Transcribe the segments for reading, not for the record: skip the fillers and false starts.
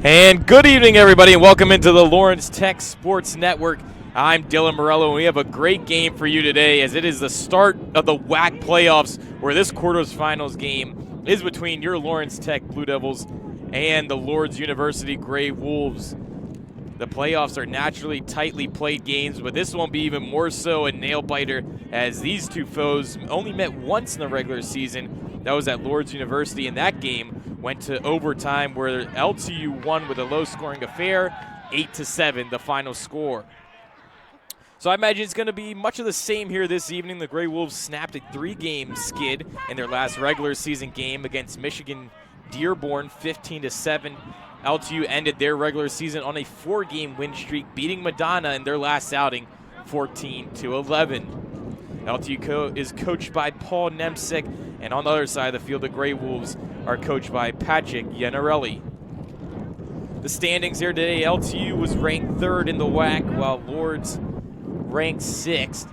And good evening, everybody, and welcome into the Lourdes Tech Sports Network. I'm Dylan Morello, and we have a great game for you today as it is the start of the WAC playoffs, where this quarterfinals game is between your Lourdes Tech Blue Devils and the Lourdes University Gray Wolves. The playoffs are naturally tightly played games, but this won't be even more so a nail-biter as these two foes only met once in the regular season. That was at Lourdes University, and that game went to overtime where LTU won with a low-scoring affair, 8-7, the final score. So I imagine it's going to be much of the same here this evening. The Gray Wolves snapped a 3-game skid in their last regular season game against Michigan Dearborn, 15-7. LTU ended their regular season on a 4-game win streak, beating Madonna in their last outing, 14-11. LTU is coached by Paul Nemsick, and on the other side of the field, the Gray Wolves are coached by Patrick Yanarelli. The standings here today, LTU was ranked 3rd in the WAC, while Lourdes ranked 6th.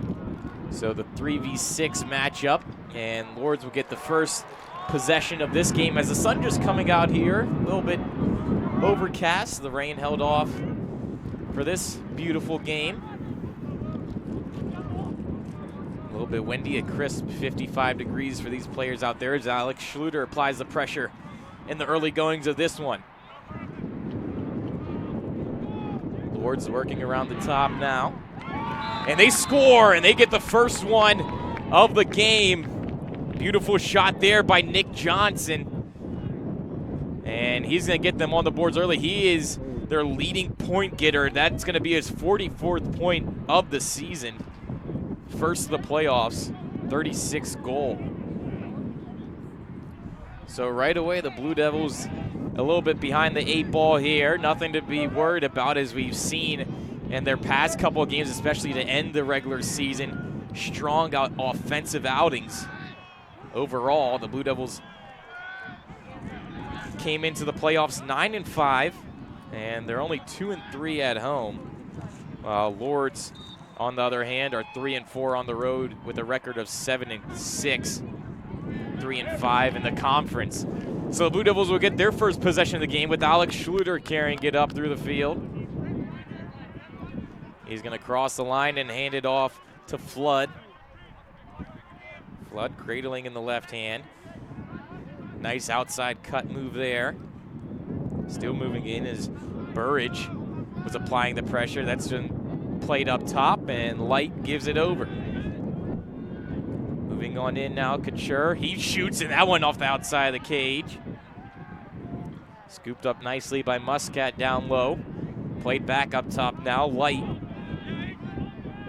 So the 3v6 matchup, and Lourdes will get the first possession of this game as the sun just coming out here, a little bit overcast. The rain held off for this beautiful game. A little bit windy, a crisp 55 degrees for these players out there as Alex Schluter applies the pressure in the early goings of this one. Lourdes working around the top now. And they score, and they get the first one of the game. Beautiful shot there by Nick Johnson. And he's going to get them on the boards early. He is their leading point getter. That's going to be his 44th point of the season. First of the playoffs, 36th goal. So right away, the Blue Devils a little bit behind the 8 ball here. Nothing to be worried about as we've seen in their past couple of games, especially to end the regular season. Strong offensive outings. Overall, the Blue Devils came into the playoffs 9-5, and they're only 2-3 at home. Lourdes, on the other hand, are 3-4 on the road with a record of 7-6, 3-5 in the conference. So the Blue Devils will get their first possession of the game with Alex Schluter carrying it up through the field. He's going to cross the line and hand it off to Flood. Flood cradling in the left hand. Nice outside cut move there. Still moving in as Burridge was applying the pressure. That's been played up top, and Light gives it over. Moving on in now, Couture. He shoots, and that one off the outside of the cage. Scooped up nicely by Muscat down low. Played back up top now. Light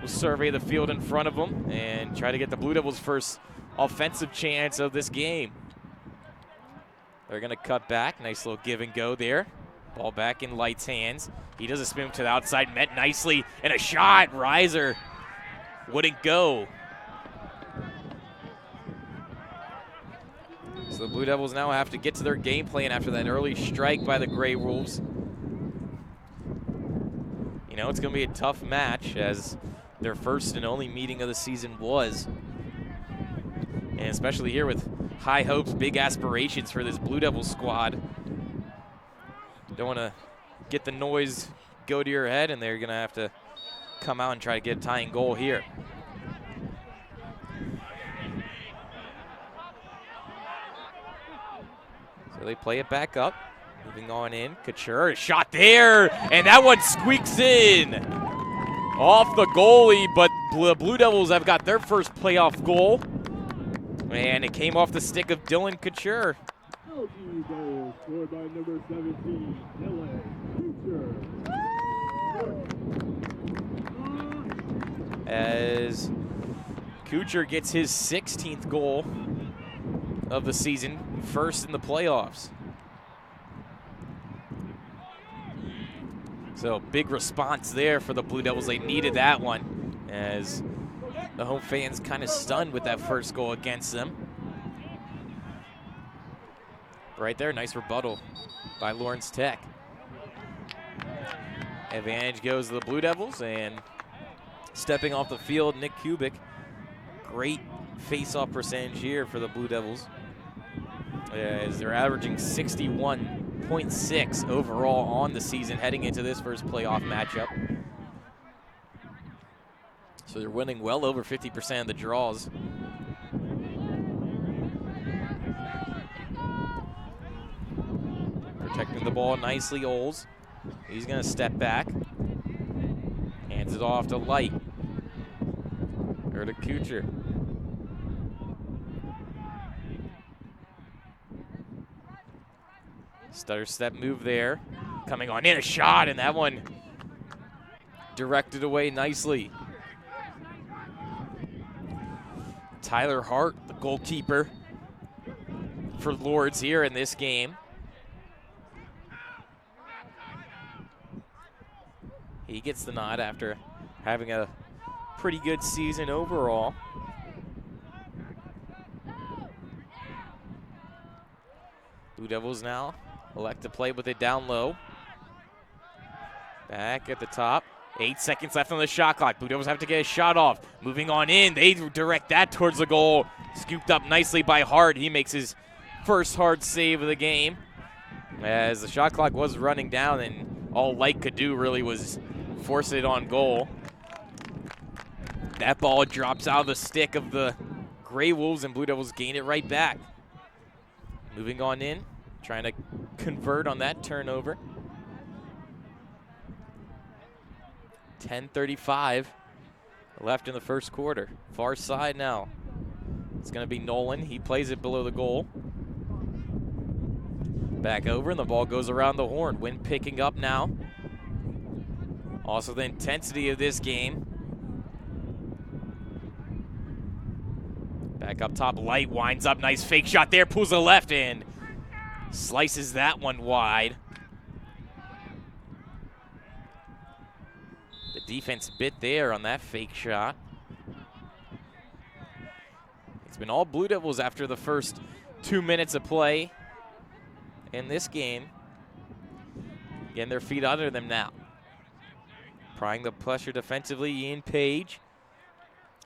will survey the field in front of him and try to get the Blue Devils' first offensive chance of this game. They're going to cut back. Nice little give and go there. Ball back in Light's hands. He does a spin to the outside, met nicely, and a shot. Riser wouldn't go. So the Blue Devils now have to get to their game plan after that early strike by the Gray Wolves. You know, it's going to be a tough match as their first and only meeting of the season was. And especially here with high hopes, big aspirations for this Blue Devil squad. Don't want to get the noise go to your head, and they're going to have to come out and try to get a tying goal here. So they play it back up. Moving on in, Couture, a shot there, and that one squeaks in. Off the goalie, but the Blue Devils have got their first playoff goal. And it came off the stick of Dylan Couture. LTU goal scored by number 17, Dylan Couture. As Couture gets his 16th goal of the season, first in the playoffs. So big response there for the Blue Devils. They needed that one, as the home fans kind of stunned with that first goal against them. Right there, nice rebuttal by Lourdes Tech. Advantage goes to the Blue Devils, and stepping off the field, Nick Kubik. Great face-off percentage here for the Blue Devils, as they're averaging 61.6 overall on the season heading into this first playoff matchup. So they're winning well over 50% of the draws. Protecting the ball nicely, Oles. He's going to step back. Hands it off to Light. Or to Couture. Stutter step move there. Coming on in, a shot, and that one directed away nicely. Tyler Hart, the goalkeeper for Lourdes here in this game. He gets the nod after having a pretty good season overall. Blue Devils now elect to play with it down low. Back at the top. 8 seconds left on the shot clock. Blue Devils have to get a shot off. Moving on in, they direct that towards the goal. Scooped up nicely by Hart. He makes his first hard save of the game, as the shot clock was running down, and all Light could do really was force it on goal. That ball drops out of the stick of the Gray Wolves, and Blue Devils gain it right back. Moving on in, trying to convert on that turnover. 10:35 left in the first quarter. Far side now. It's going to be Nolan. He plays it below the goal. Back over, and the ball goes around the horn. Wind picking up now. Also the intensity of this game. Back up top, Light winds up. Nice fake shot there. Pulls the left and slices that one wide. The defense bit there on that fake shot. It's been all Blue Devils after the first 2 minutes of play in this game. Getting their feet under them now. Prying the pressure defensively, Ian Page.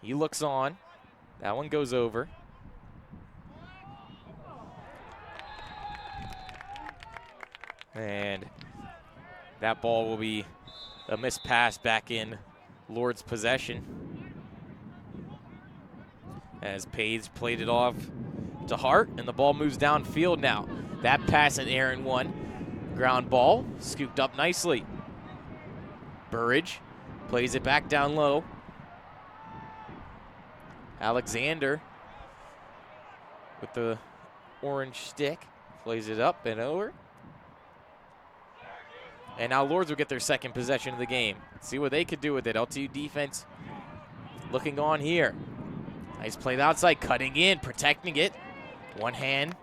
He looks on. That one goes over. And that ball will be a missed pass back in Lourdes' possession, as Page played it off to Hart, and the ball moves downfield now. That pass at Aaron one. Ground ball, scooped up nicely. Burridge plays it back down low. Alexander with the orange stick plays it up and over. And now Lourdes will get their second possession of the game. See what they could do with it. LTU defense looking on here. Nice play outside, cutting in, protecting it. One hand,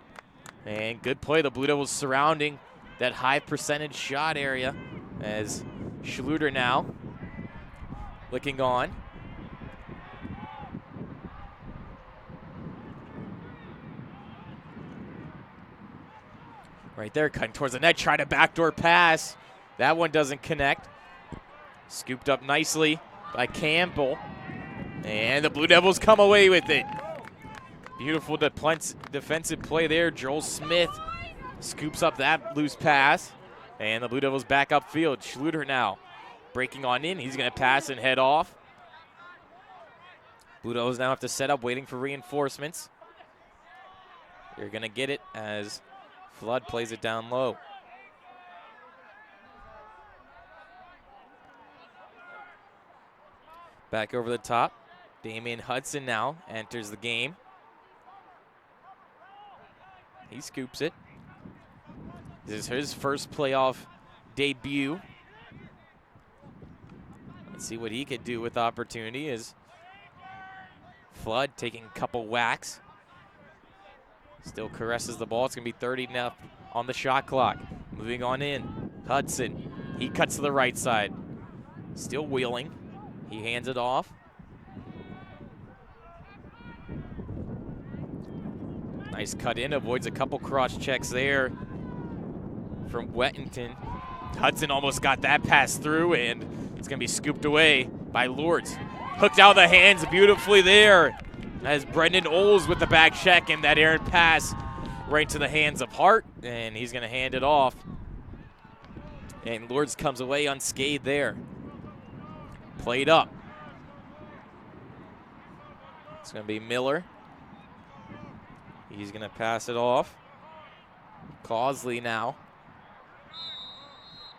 and good play. The Blue Devils surrounding that high percentage shot area, as Schluter now looking on. Right there, cutting towards the net, try to backdoor pass. That one doesn't connect. Scooped up nicely by Campbell. And the Blue Devils come away with it. Beautiful defensive play there. Joel Smith scoops up that loose pass. And the Blue Devils back upfield. Schluter now breaking on in. He's going to pass and head off. Blue Devils now have to set up, waiting for reinforcements. They're going to get it as Flood plays it down low. Back over the top. Damian Hudson now enters the game. He scoops it. This is his first playoff debut. Let's see what he could do with opportunity as Flood taking a couple whacks. Still caresses the ball. It's going to be 30 now on the shot clock. Moving on in. Hudson. He cuts to the right side. Still wheeling. He hands it off. Nice cut in. Avoids a couple cross checks there from Wettington. Hudson almost got that pass through, and it's going to be scooped away by Lourdes. Hooked out of the hands beautifully there as Brendan Oles with the back check, and that errant pass right to the hands of Hart, and he's going to hand it off. And Lourdes comes away unscathed there. Played up. It's going to be Miller. He's going to pass it off. Causley now.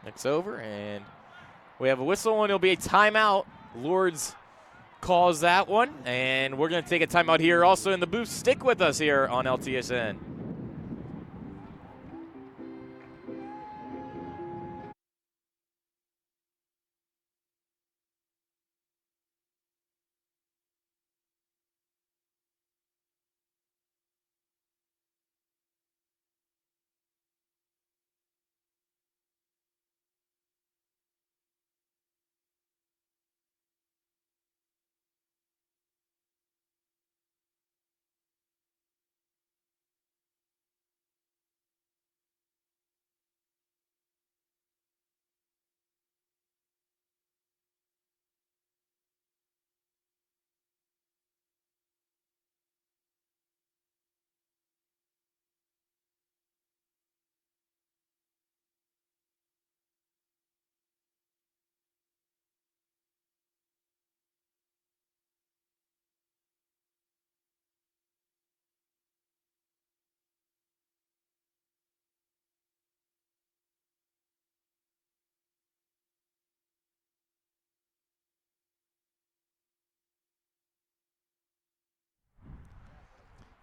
It's over, and we have a whistle, and it'll be a timeout. Lourdes calls that one, and we're going to take a timeout here also in the booth. Stick with us here on LTSN.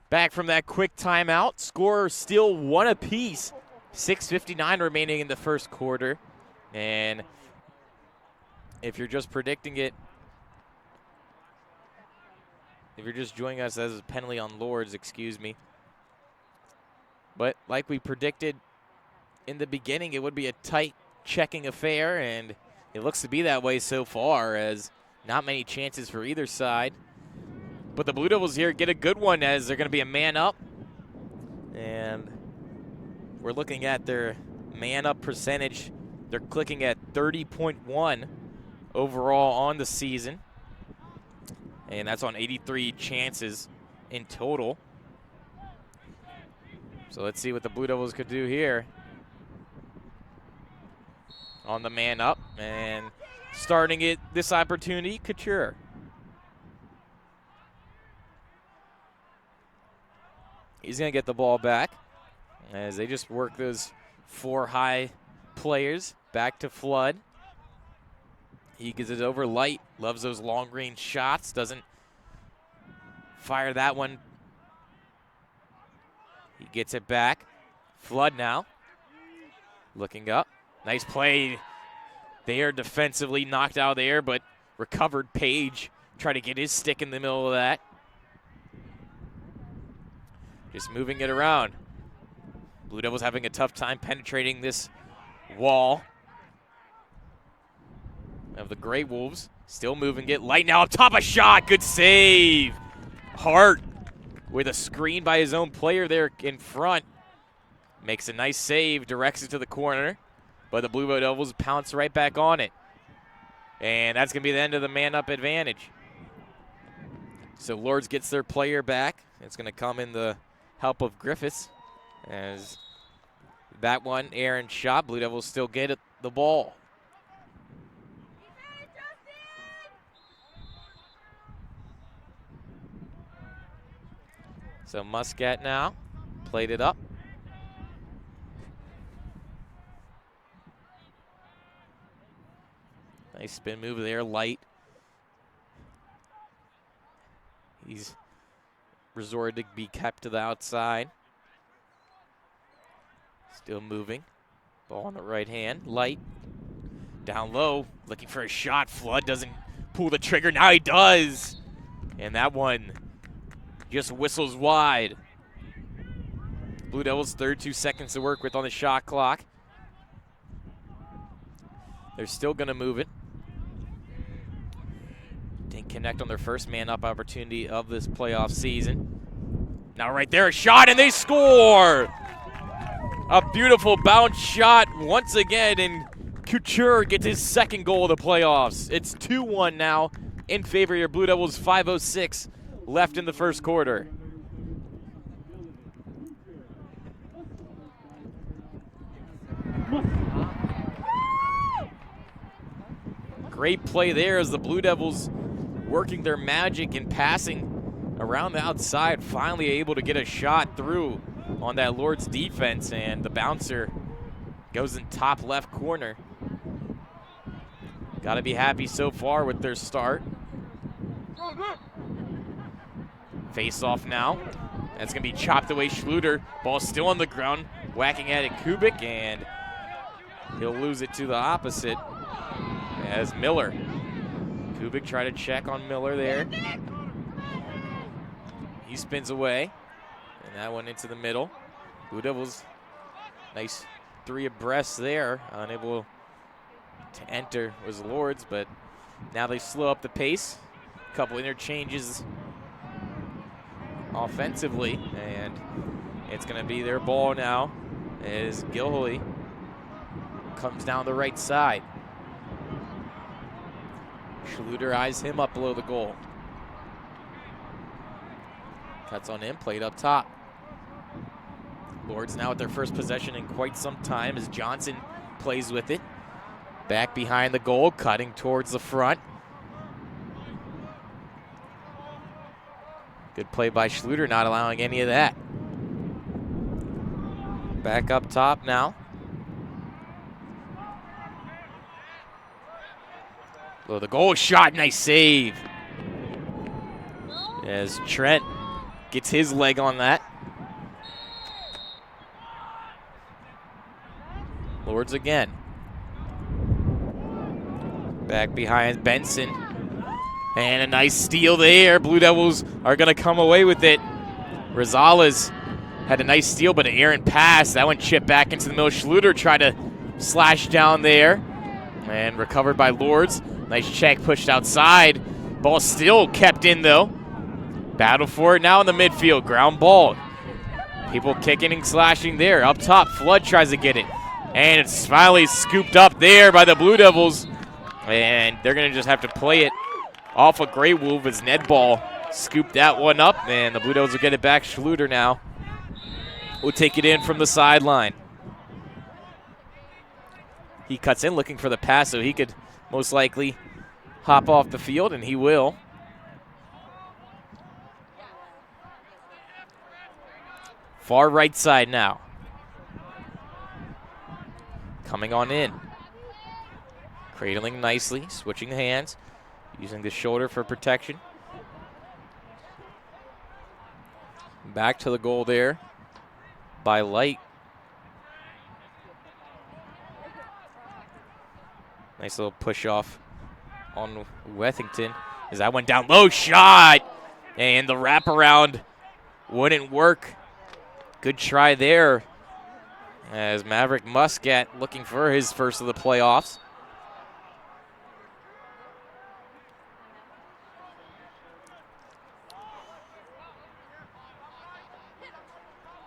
Back from that quick timeout. Score still one apiece. 6:59 remaining in the first quarter. And if you're just predicting it, if you're just joining us, as a penalty on Lourdes, excuse me. But like we predicted in the beginning, it would be a tight checking affair, and it looks to be that way so far, as not many chances for either side. But the Blue Devils here get a good one, as they're going to be a man up. And we're looking at their man up percentage. They're clicking at 30.1 overall on the season. And that's on 83 chances in total. So let's see what the Blue Devils could do here. On the man up, and starting it, this opportunity, Couture. He's going to get the ball back as they just work those four high players back to Flood. He gets it over light, loves those long range shots, doesn't fire that one. He gets it back. Flood now looking up. Nice play there defensively, knocked out of the air, but recovered. Page tried to get his stick in the middle of that. Just moving it around. Blue Devils having a tough time penetrating this wall of the Grey Wolves. Still moving it. Light now up top, a shot. Good save. Hart with a screen by his own player there in front. Makes a nice save, directs it to the corner. But the Blue Devils pounce right back on it. And that's going to be the end of the man-up advantage. So Lourdes gets their player back. It's going to come in the help of Griffiths. As that one, Aaron shot. Blue Devils still get the ball. So Muscat now played it up. Nice spin move there, light. He's resorted to be kept to the outside. Still moving. Ball on the right hand. Light. Down low. Looking for a shot. Flood doesn't pull the trigger. Now he does. And that one just whistles wide. Blue Devils 32 seconds to work with on the shot clock. They're still going to move it. Didn't connect on their first man-up opportunity of this playoff season. Now right there, a shot, and they score! A beautiful bounce shot once again, and Couture gets his second goal of the playoffs. It's 2-1 now in favor of your Blue Devils, 5:06 left in the first quarter. Great play there as the Blue Devils working their magic and passing around the outside, finally able to get a shot through on that Lourdes defense, and the bouncer goes in top left corner. Got to be happy so far with their start. Face off now. That's going to be chopped away. Schluter, ball still on the ground, whacking at it Kubik, and he'll lose it to the opposite as Miller. Kubik tried to check on Miller there. He spins away, and that one into the middle. Blue Devils, nice three abreast there. Unable to enter was Lourdes, but now they slow up the pace. A couple interchanges offensively, and it's going to be their ball now as Gilholy comes down the right side. Schluter eyes him up below the goal. Cuts on in, played up top. Lourdes now with their first possession in quite some time as Johnson plays with it. Back behind the goal, cutting towards the front. Good play by Schluter, not allowing any of that. Back up top now. Below the goal, shot, nice save. As Trent gets his leg on that. Lourdes again. Back behind Benson. And a nice steal there. Blue Devils are going to come away with it. Rosales had a nice steal, but an errant pass. That one chipped back into the middle. Schluter tried to slash down there. And recovered by Lourdes. Nice check pushed outside. Ball still kept in, though. Battle for it now in the midfield. Ground ball. People kicking and slashing there. Up top, Flood tries to get it. And it's finally scooped up there by the Blue Devils. And they're going to just have to play it off a Grey Wolf as Ned Ball scooped that one up. And the Blue Devils will get it back. Schluter now will take it in from the sideline. He cuts in looking for the pass so he could most likely hop off the field, and he will. Far right side now. Coming on in. Cradling nicely, switching hands, using the shoulder for protection. Back to the goal there by Light. Nice little push off on Wethington as that went down low. Shot! And the wraparound wouldn't work. Good try there as Maverick Muscat looking for his first of the playoffs.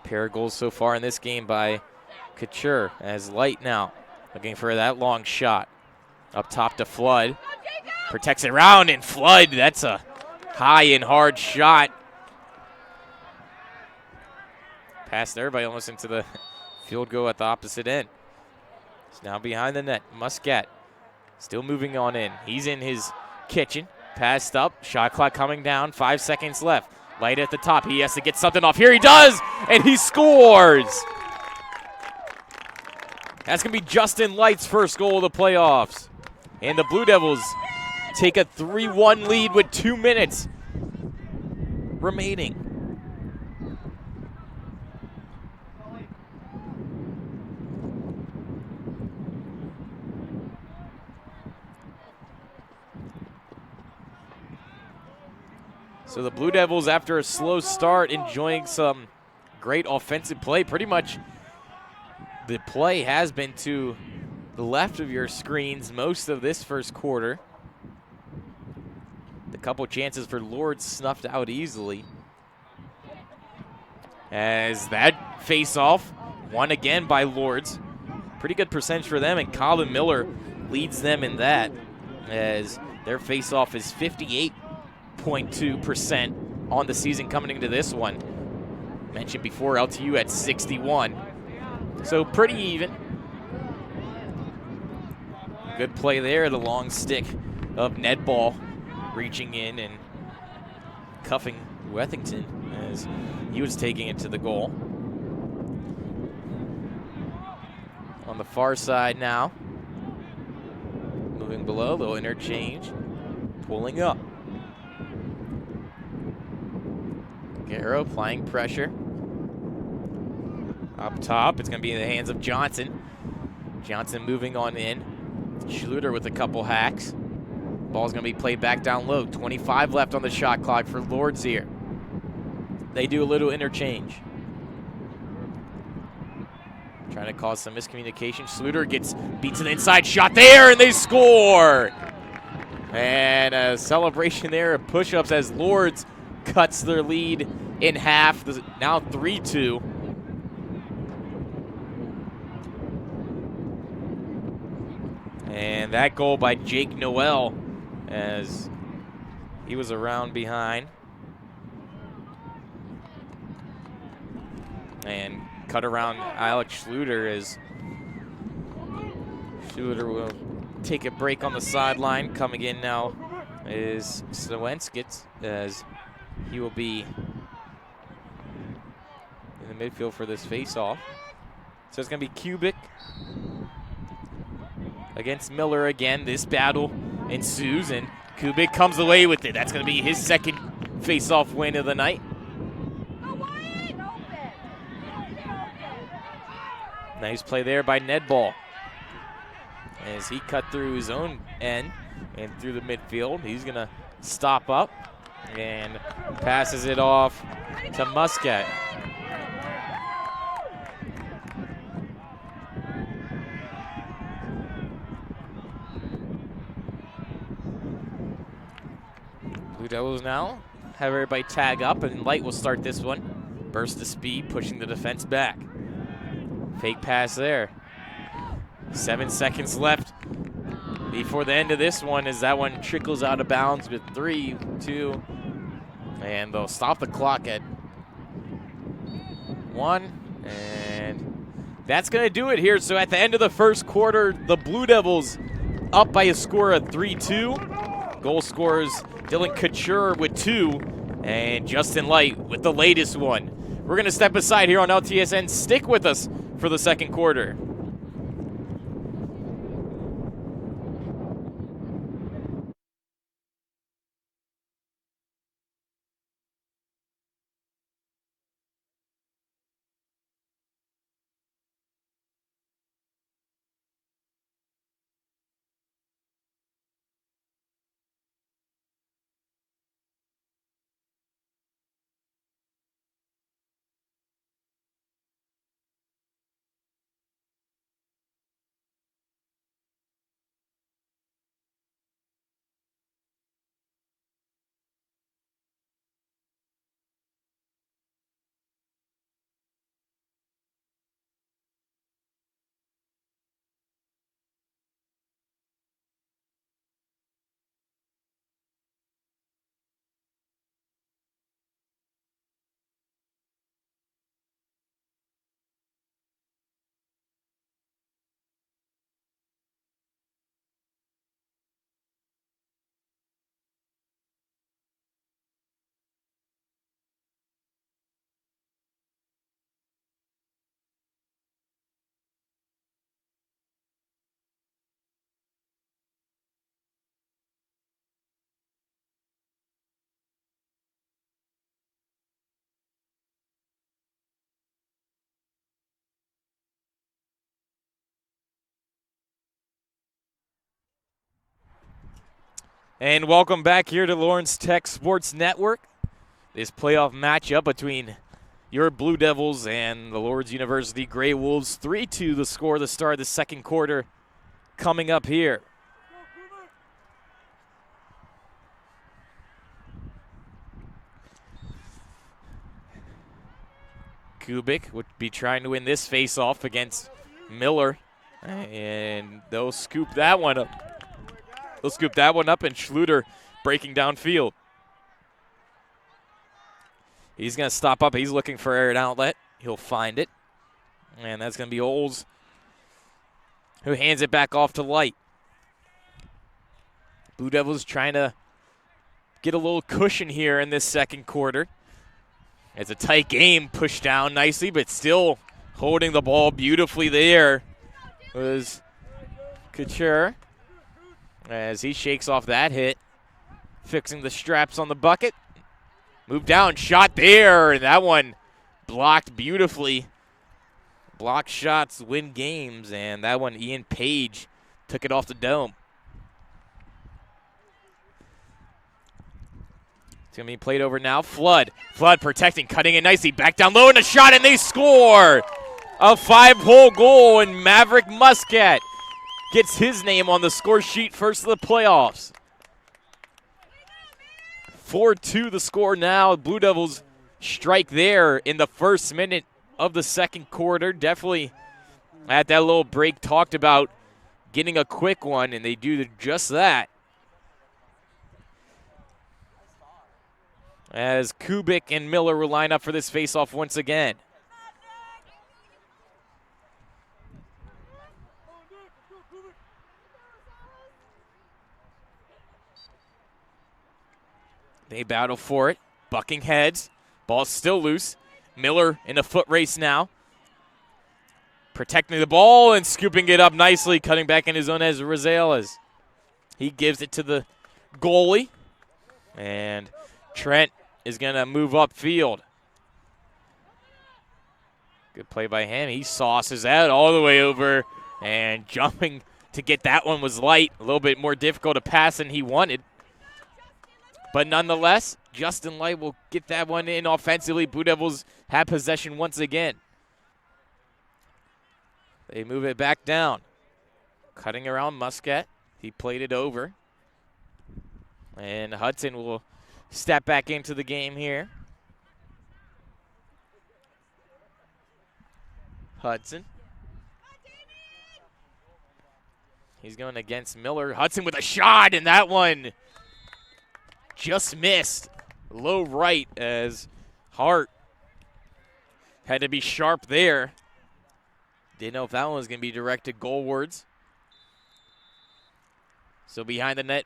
Pair of goals so far in this game by Couture as Light now looking for that long shot. Up top to Flood. Protects it around, and Flood, that's a high and hard shot. Passed everybody almost into the field goal at the opposite end. It's now behind the net. Muscat still moving on in. He's in his kitchen. Passed up. Shot clock coming down. 5 seconds left. Light at the top. He has to get something off. Here he does, and he scores. That's going to be Justin Light's first goal of the playoffs. And the Blue Devils take a 3-1 lead with 2 minutes remaining. So the Blue Devils, after a slow start, enjoying some great offensive play. Pretty much the play has been to the left of your screens most of this first quarter. A couple chances for Lourdes snuffed out easily. As that face-off won again by Lourdes. Pretty good percentage for them, and Colin Miller leads them in that, as their face-off is 58.2% on the season coming into this one. Mentioned before, LTU at 61. So pretty even. Good play there, the long stick of Ned Ball reaching in and cuffing Wethington as he was taking it to the goal. On the far side now. Moving below, little interchange. Pulling up. Garrow applying pressure. Up top, it's going to be in the hands of Johnson. Johnson moving on in. Schluter with a couple hacks. Ball's going to be played back down low. 25 left on the shot clock for Lourdes here. They do a little interchange. Trying to cause some miscommunication. Schluter gets beat to the inside, shot there, and they score! And a celebration there of push-ups as Lourdes cuts their lead in half. Now 3-2. And that goal by Jake Noel as he was around behind. And cut around Alex Schluter as Schluter will take a break on the sideline. Coming in now is Snowenskitz as he will be in the midfield for this face-off. So it's going to be Kubik against Miller again. This battle ensues, and Kubik comes away with it. That's going to be his second face-off win of the night. Nice play there by Ned Ball as he cut through his own end and through the midfield. He's going to stop up and passes it off to Muscat. Blue Devils now have everybody tag up, and Light will start this one. Burst of speed, pushing the defense back. Fake pass there. 7 seconds left before the end of this one as that one trickles out of bounds with 3, 2, and they'll stop the clock at 1, and that's going to do it here. So at the end of the first quarter, the Blue Devils up by a score of 3-2. Goal scorers Dylan Couture with 2, and Justin Light with the latest one. We're going to step aside here on LTSN. Stick with us for the second quarter. And welcome back here to Lawrence Tech Sports Network. this playoff matchup between your Blue Devils and the Lourdes University Grey Wolves. 3-2 the score, the start of the second quarter coming up here. Kubik would be trying to win this face-off against Miller, and they'll scoop that one up. They'll scoop that one up, and Schluter breaking downfield. He's going to stop up. He's looking for an outlet. He'll find it, and that's going to be Oles, who hands it back off to Light. Blue Devils trying to get a little cushion here in this second quarter. It's a tight game, pushed down nicely, but still holding the ball beautifully there was Couture as he shakes off that hit, fixing the straps on the bucket. Moved down, shot there, and that one blocked beautifully. Block shots win games, and that one Ian Page took it off the dome. It's going to be played over now. Flood protecting, cutting it nicely. Back down low and a shot, and they score. A 5-hole goal, and Maverick Muscat gets his name on the score sheet first of the playoffs. 4-2 the score now. Blue Devils strike there in the first minute of the second quarter. Definitely at that little break talked about getting a quick one, and they do just that. As Kubik and Miller will line up for this faceoff once again. They battle for it, bucking heads. Ball's still loose. Miller in a foot race now. Protecting the ball and scooping it up nicely, cutting back in his own as Rosales. He gives it to the goalie. And Trent is going to move upfield. Good play by him. He sauces that all the way over. And jumping to get that one was Light. A little bit more difficult to pass than he wanted. But nonetheless, Justin Light will get that one in offensively. Blue Devils have possession once again. They move it back down. Cutting around Muscat. He played it over. And Hudson will step back into the game here. Hudson. He's going against Miller. Hudson with a shot, and that one just missed. Low right as Hart had to be sharp there. Didn't know if that one was going to be directed goalwards. So behind the net,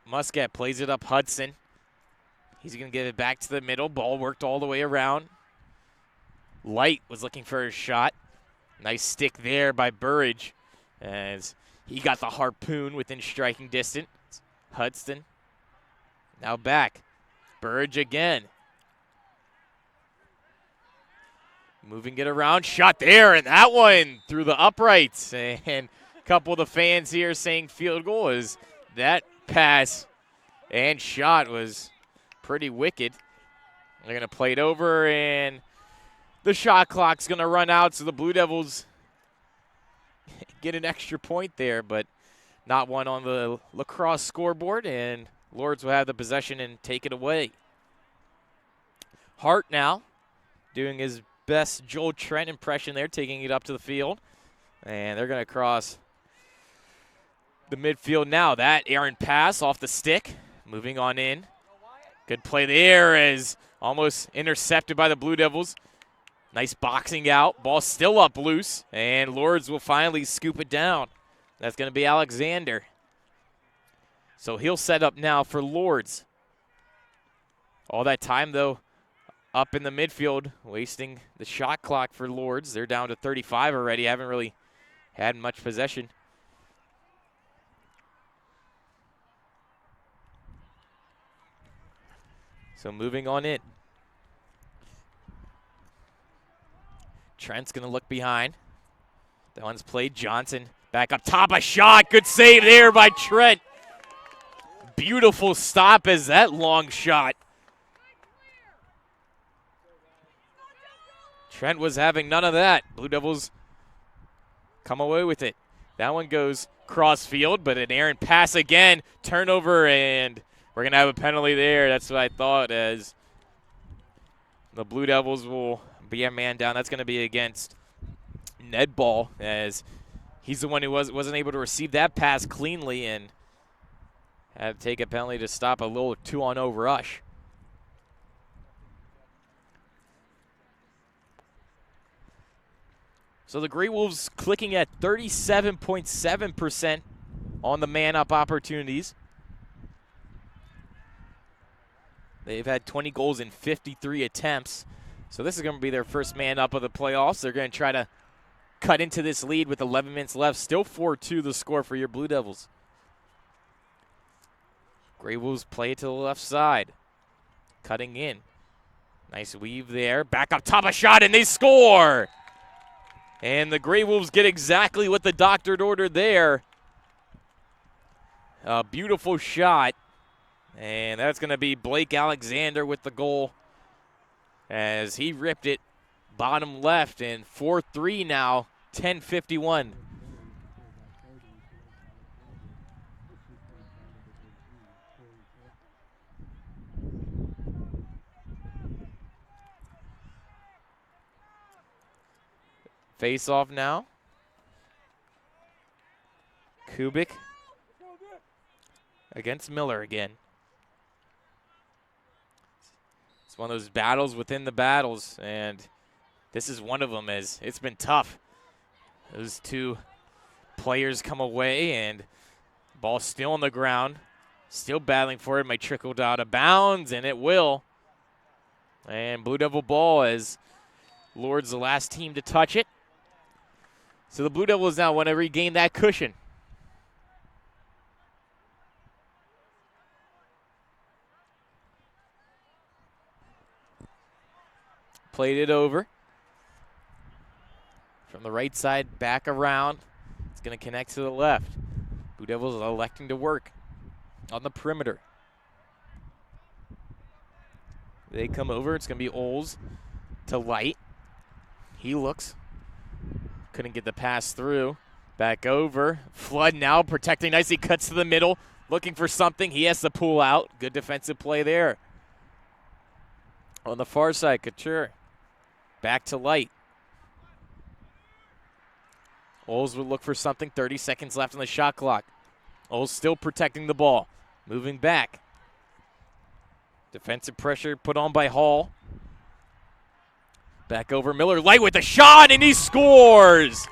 Muscat plays it up Hudson. He's going to give it back to the middle. Ball worked all the way around. Light was looking for a shot. Nice stick there by Burridge as he got the harpoon within striking distance. Hudson now back. Burridge again. Moving it around. Shot there, and that one through the uprights. And a couple of the fans here saying field goal is that pass and shot was pretty wicked. They're going to play it over, and the shot clock's going to run out, so the Blue Devils get an extra point there, but not one on the lacrosse scoreboard, and Lourdes will have the possession and take it away. Hart now doing his best Joel Trent impression there, taking it up to the field, and they're going to cross the midfield now. That errant pass off the stick, moving on in. Good play there as almost intercepted by the Blue Devils. Nice boxing out. Ball still up loose, and Lourdes will finally scoop it down. That's going to be Alexander. So he'll set up now for Lourdes. All that time, though, up in the midfield, wasting the shot clock for Lourdes. They're down to 35 already. Haven't really had much possession. So moving on in. Trent's going to look behind. That one's played. Johnson back up top. A shot. Good save there by Trent. Beautiful stop as that long shot Trent was having none of that. Blue Devils come away with it. That one goes cross field, but an errant pass again. Turnover, and we're going to have a penalty there. That's what I thought, as the Blue Devils will be a man down. That's going to be against Ned Ball, as he's the one who wasn't able to receive that pass cleanly and had to take a penalty to stop a little 2-on-0 rush. So the Grey Wolves clicking at 37.7% on the man-up opportunities. They've had 20 goals in 53 attempts. So this is going to be their first man-up of the playoffs. They're going to try to cut into this lead with 11 minutes left. Still 4-2 the score for your Blue Devils. Grey Wolves play it to the left side. Cutting in. Nice weave there. Back up top, a shot, and they score! And the Grey Wolves get exactly what the doctor ordered there. A beautiful shot. And that's going to be Blake Alexander with the goal, as he ripped it bottom left. And 4-3 now, 10:51. Face off now. Kubik against Miller again. It's one of those battles within the battles, and this is one of them, as it's been tough. Those two players come away, and ball still on the ground. Still battling for it. Might trickle out of bounds, and it will. And Blue Devil ball, as Lourdes the last team to touch it. So the Blue Devils now want to regain that cushion. Played it over. From the right side, back around. It's going to connect to the left. Blue Devils are electing to work on the perimeter. They come over. It's going to be Oles to Light. He looks. Couldn't get the pass through. Back over. Flood now protecting nicely. Cuts to the middle. Looking for something. He has to pull out. Good defensive play there. On the far side, Couture. Back to Light. Oles would look for something. 30 seconds left on the shot clock. Oles still protecting the ball. Moving back. Defensive pressure put on by Hall. Back over Miller. Light with a shot, and he scores!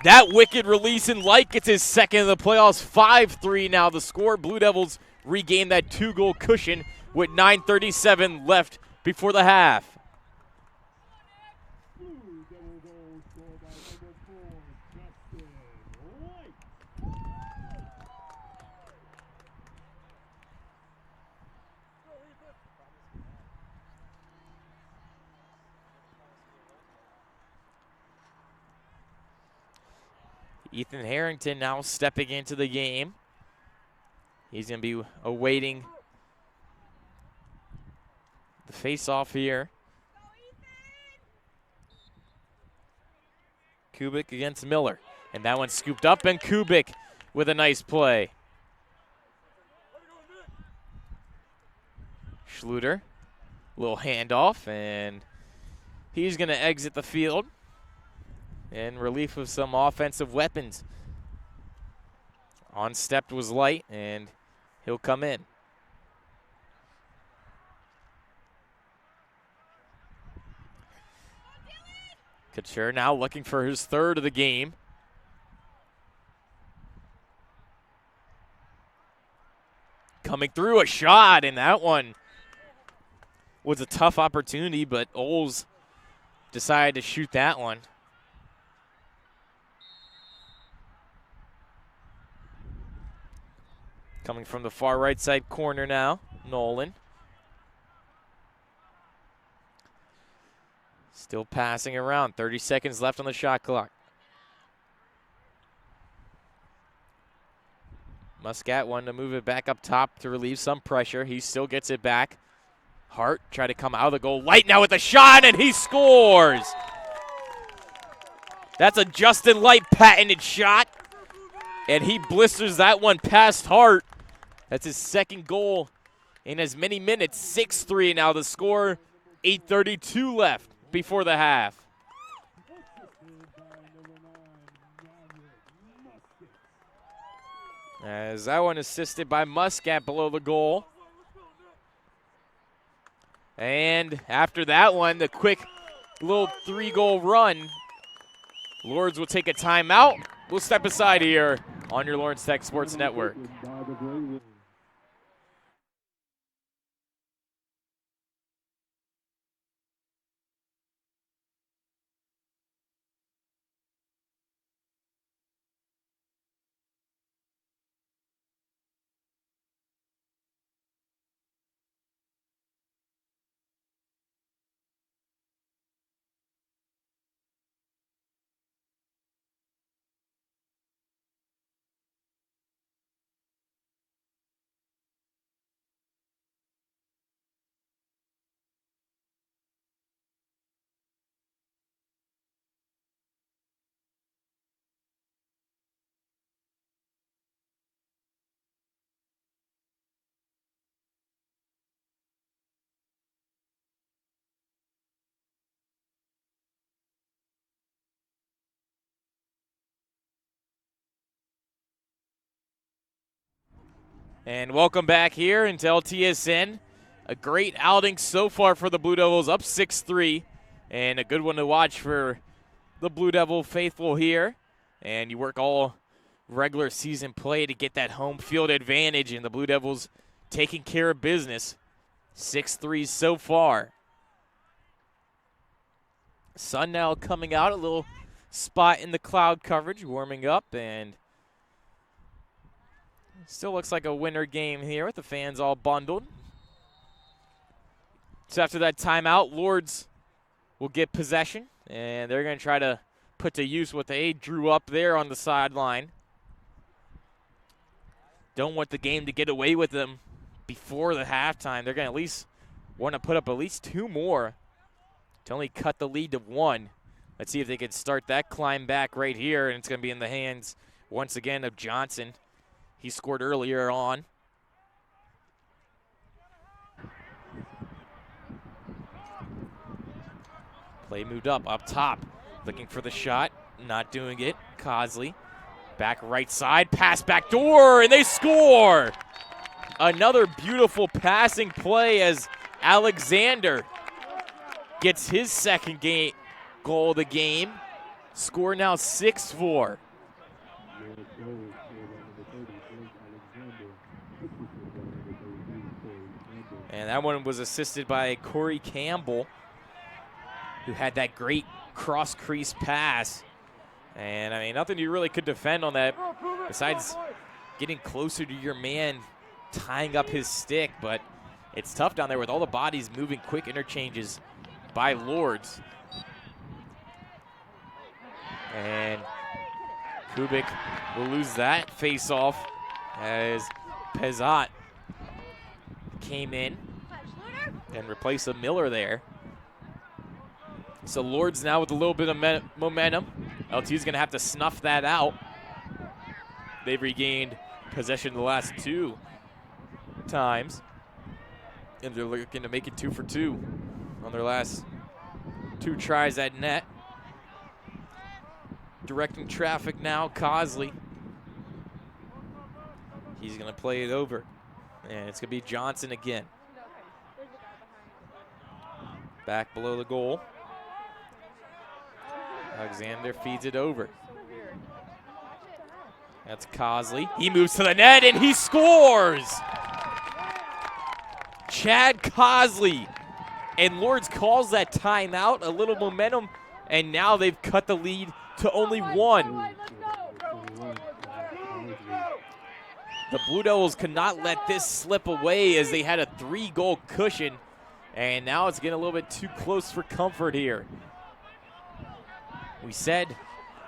That wicked release, and Light gets his second of the playoffs. 5-3 now the score. Blue Devils regain that 2-goal cushion with 9:37 left before the half. Blue Devil goal scored by number 4, Justin Light. Ethan Harrington now stepping into the game. He's going to be awaiting the face-off here. Kubik against Miller. And that one's scooped up, and Kubik with a nice play. Schluter, little handoff, and he's going to exit the field in relief of some offensive weapons. On stepped was Light, and he'll come in. Couture now looking for his third of the game. Coming through, a shot, and that one was a tough opportunity, but Oles decided to shoot that one. Coming from the far right side corner now, Nolan. Still passing around. 30 seconds left on the shot clock. Muscat wanted to move it back up top to relieve some pressure. He still gets it back. Hart tried to come out of the goal light now with a shot, and he scores. That's a Justin Light patented shot, and he blisters that one past Hart. That's his second goal in as many minutes. 6-3 now the score. 8:32 left before the half. As that one assisted by Muscat below the goal. And after that one, the quick little 3-goal run, Lourdes will take a timeout. We'll step aside here on your Lourdes Tech Sports Network. And welcome back here into LTSN. A great outing so far for the Blue Devils, up 6-3. And a good one to watch for the Blue Devil faithful here. And you work all regular season play to get that home field advantage, and the Blue Devils taking care of business. 6-3 so far. Sun now coming out, a little spot in the cloud coverage, warming up, and still looks like a winter game here with the fans all bundled. So after that timeout, Lourdes will get possession, and they're going to try to put to use what they drew up there on the sideline. Don't want the game to get away with them before the halftime. They're going to at least want to put up at least 2 more to only cut the lead to 1. Let's see if they can start that climb back right here, and it's going to be in the hands once again of Johnson. He scored earlier on. Play moved up top, looking for the shot, not doing it. Cosley, back right side, pass back door, and they score! Another beautiful passing play as Alexander gets his second goal of the game. Score now 6-4. And that one was assisted by Corey Campbell, who had that great cross-crease pass. And, I mean, nothing you really could defend on that besides getting closer to your man, tying up his stick. But it's tough down there with all the bodies moving, quick interchanges by Lourdes. And Kubik will lose that face-off as Pezat came in and replaced a Miller there. So Lourdes now with a little bit of momentum. LTU's going to have to snuff that out. They've regained possession the last 2 times, and they're looking to make it 2 for 2 on their last 2 tries at net. Directing traffic now, Cosley. He's going to play it over, and it's going to be Johnson again. Back below the goal. Alexander feeds it over. That's Cosley. He moves to the net, and he scores! Chad Cosley. And Lourdes calls that timeout, a little momentum, and now they've cut the lead to only 1. The Blue Devils could not let this slip away as they had a 3-goal cushion, and now it's getting a little bit too close for comfort here. We said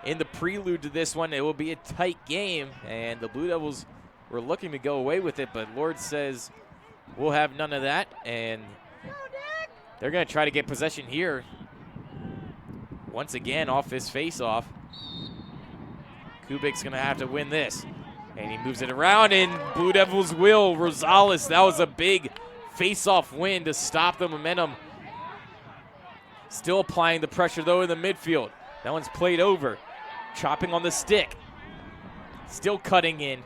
in the prelude to this one it will be a tight game, and the Blue Devils were looking to go away with it, but Lourdes says we'll have none of that, and They're going to try to get possession here. Once again, off his face-off. Kubik's going to have to win this. And he moves it around, and Blue Devils will. Rosales, that was a big face-off win to stop the momentum. Still applying the pressure, though, in the midfield. That one's played over. Chopping on the stick. Still cutting in.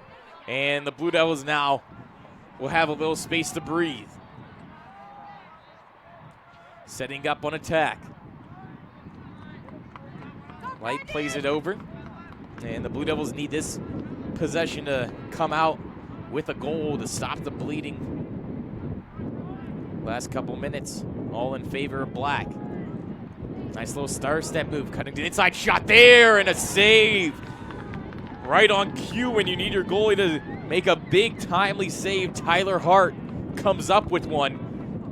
And the Blue Devils now will have a little space to breathe. Setting up on attack. Light plays it over. And the Blue Devils need this possession to come out with a goal to stop the bleeding. Last couple minutes, all in favor of Black. Nice little star step move, cutting to the inside, shot there, and a save. Right on cue when you need your goalie to make a big timely save. Tyler Hart comes up with one.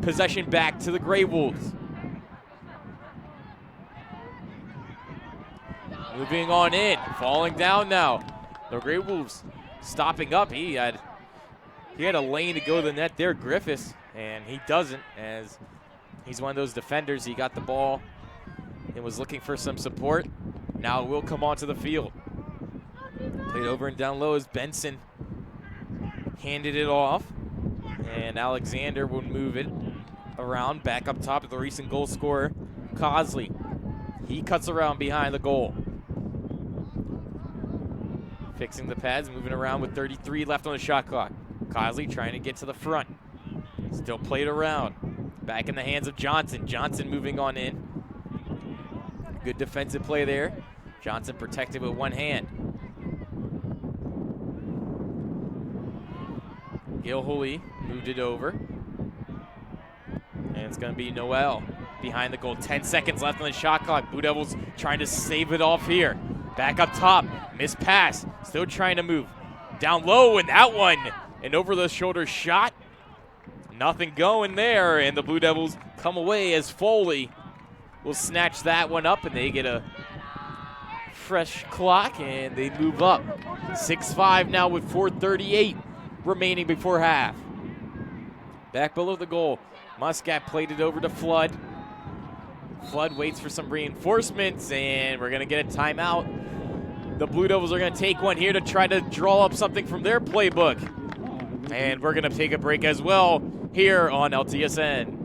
Possession back to the Grey Wolves. Moving on in, falling down now. The Grey Wolves stopping up. He had a lane to go to the net there, Griffiths, and he doesn't, as he's one of those defenders. He got the ball and was looking for some support. Now it will come onto the field. Played over and down low as Benson handed it off, and Alexander will move it around back up top to the recent goal scorer, Cosley. He cuts around behind the goal. Fixing the pads, moving around with 33 left on the shot clock. Cosley trying to get to the front. Still played around. Back in the hands of Johnson. Johnson moving on in. Good defensive play there. Johnson protected with one hand. Gilhooly moved it over. And it's going to be Noel behind the goal. 10 seconds left on the shot clock. Blue Devils trying to save it off here. Back up top. Missed pass. Still trying to move. Down low, and that one. An over-the-shoulder shot. Nothing going there, and the Blue Devils come away as Foley will snatch that one up, and they get a fresh clock, and they move up. 6-5 now with 4:38 remaining before half. Back below the goal. Muscat played it over to Flood. Flood waits for some reinforcements, and we're going to get a timeout. The Blue Devils are going to take one here to try to draw up something from their playbook. And we're going to take a break as well here on LTSN.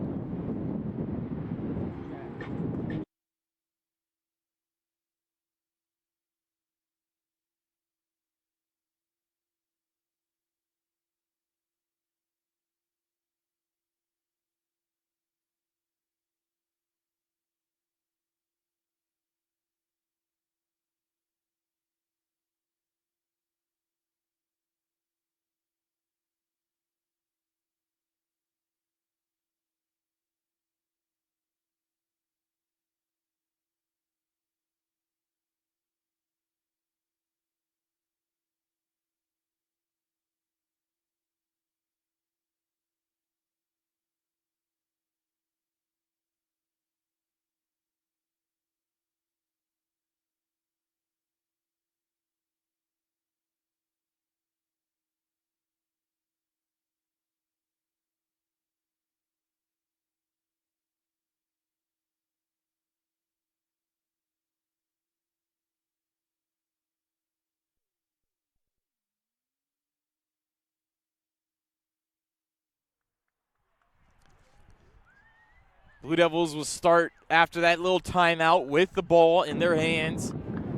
Blue Devils will start after that little timeout with the ball in their hands,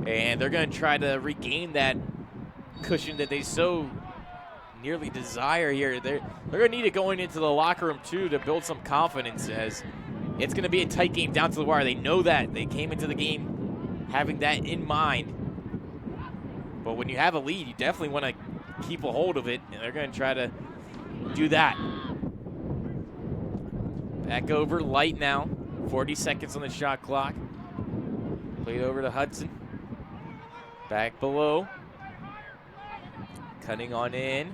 and they're going to try to regain that cushion that they so nearly desire here. They're going to need it going into the locker room, too, to build some confidence, as it's going to be a tight game down to the wire. They know that. They came into the game having that in mind. But when you have a lead, you definitely want to keep a hold of it, and they're going to try to do that. Back over, Light now. 40 seconds on the shot clock. Played over to Hudson. Back below. Cutting on in.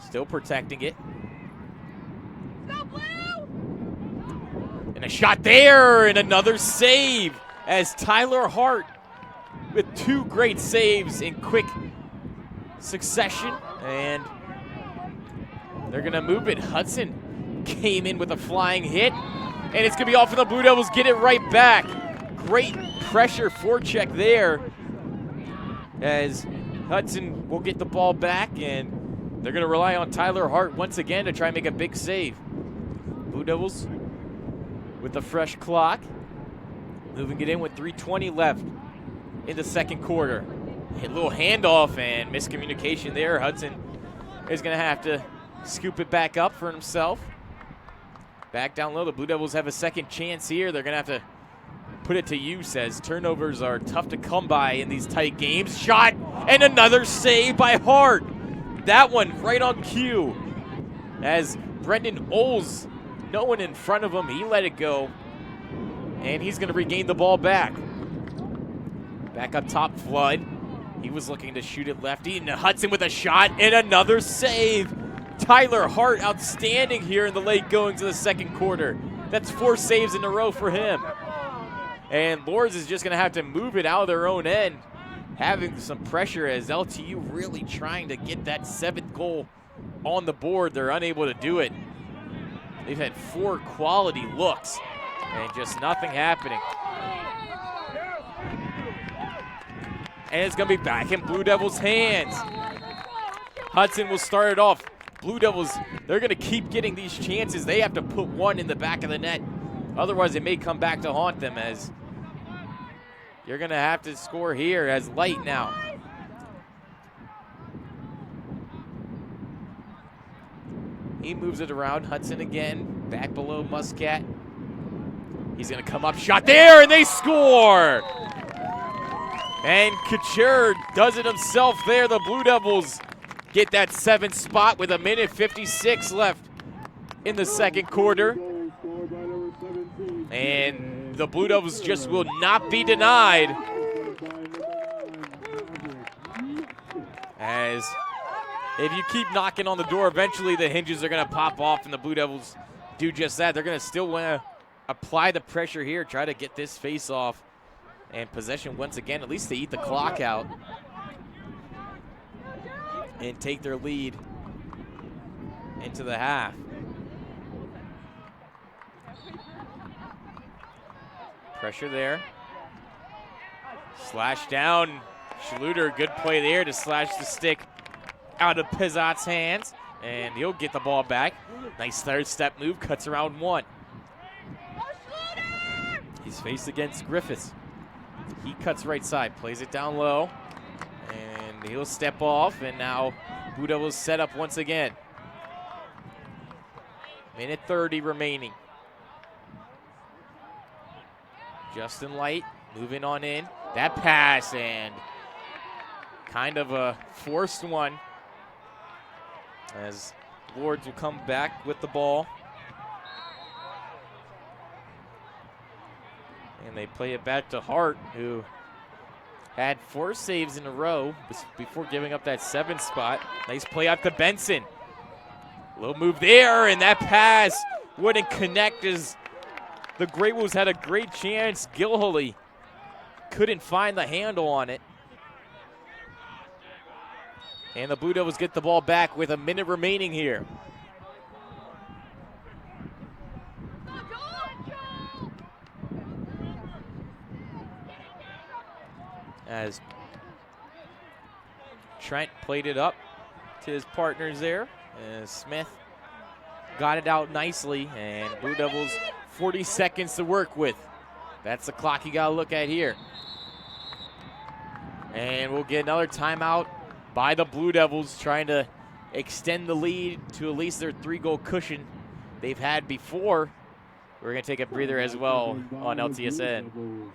Still protecting it. And a shot there, and another save as Tyler Hart with two great saves in quick succession. And they're going to move it. Hudson came in with a flying hit. And it's going to be off, and the Blue Devils get it right back. Great pressure forecheck there, as Hudson will get the ball back, and they're going to rely on Tyler Hart once again to try and make a big save. Blue Devils with the fresh clock, moving it in with 3:20 left in the second quarter. A little handoff and miscommunication there. Hudson is going to have to scoop it back up for himself. Back down low, the Blue Devils have a second chance here. They're going to have to put it to use, as turnovers are tough to come by in these tight games. Shot, and another save by Hart. That one right on cue, as Brendan Oles, no one in front of him, he let it go, and he's going to regain the ball back. Back up top, Flood. He was looking to shoot it lefty, and Hudson with a shot, and another save. Tyler Hart outstanding here in the late goings of the second quarter. That's 4 saves in a row for him. And Lourdes is just going to have to move it out of their own end, having some pressure, as LTU really trying to get that 7th goal on the board. They're unable to do it. They've had 4 quality looks and just nothing happening. And it's going to be back in Blue Devils' hands. Hudson will start it off. Blue Devils, they're going to keep getting these chances. They have to put one in the back of the net. Otherwise, it may come back to haunt them, as you're going to have to score here as Light now. He moves it around. Hudson again, back below Muscat. He's going to come up, shot there, and they score! And Couture does it himself there. The Blue Devils get that 7th spot with 1:56 left in the second quarter. And the Blue Devils just will not be denied, as if you keep knocking on the door, eventually the hinges are going to pop off, and the Blue Devils do just that. They're going to still want to apply the pressure here, try to get this face off and possession once again, at least to eat the clock out and take their lead into the half. Pressure there. Slash down. Schluter, good play there to slash the stick out of Pizzot's hands, and he'll get the ball back. Nice third step move, cuts around 1. He's faced against Griffiths. He cuts right side, plays it down low, and he'll step off, and now Blue Devils set up once again. 1:30 remaining. Justin Light moving on in. That pass, and kind of a forced one, as Lourdes will come back with the ball. And they play it back to Hart, who had 4 saves in a row before giving up that 7th spot. Nice play out to Benson. Little move there, and that pass wouldn't connect, as the Grey Wolves had a great chance. Gilhooly couldn't find the handle on it. And the Blue Devils get the ball back with 1 minute remaining here. As Trent played it up to his partners there. Smith got it out nicely, and Blue Devils 40 seconds to work with. That's the clock you got to look at here. And we'll get another timeout by the Blue Devils, trying to extend the lead to at least their 3-goal cushion they've had before. We're going to take a breather as well on LTSN.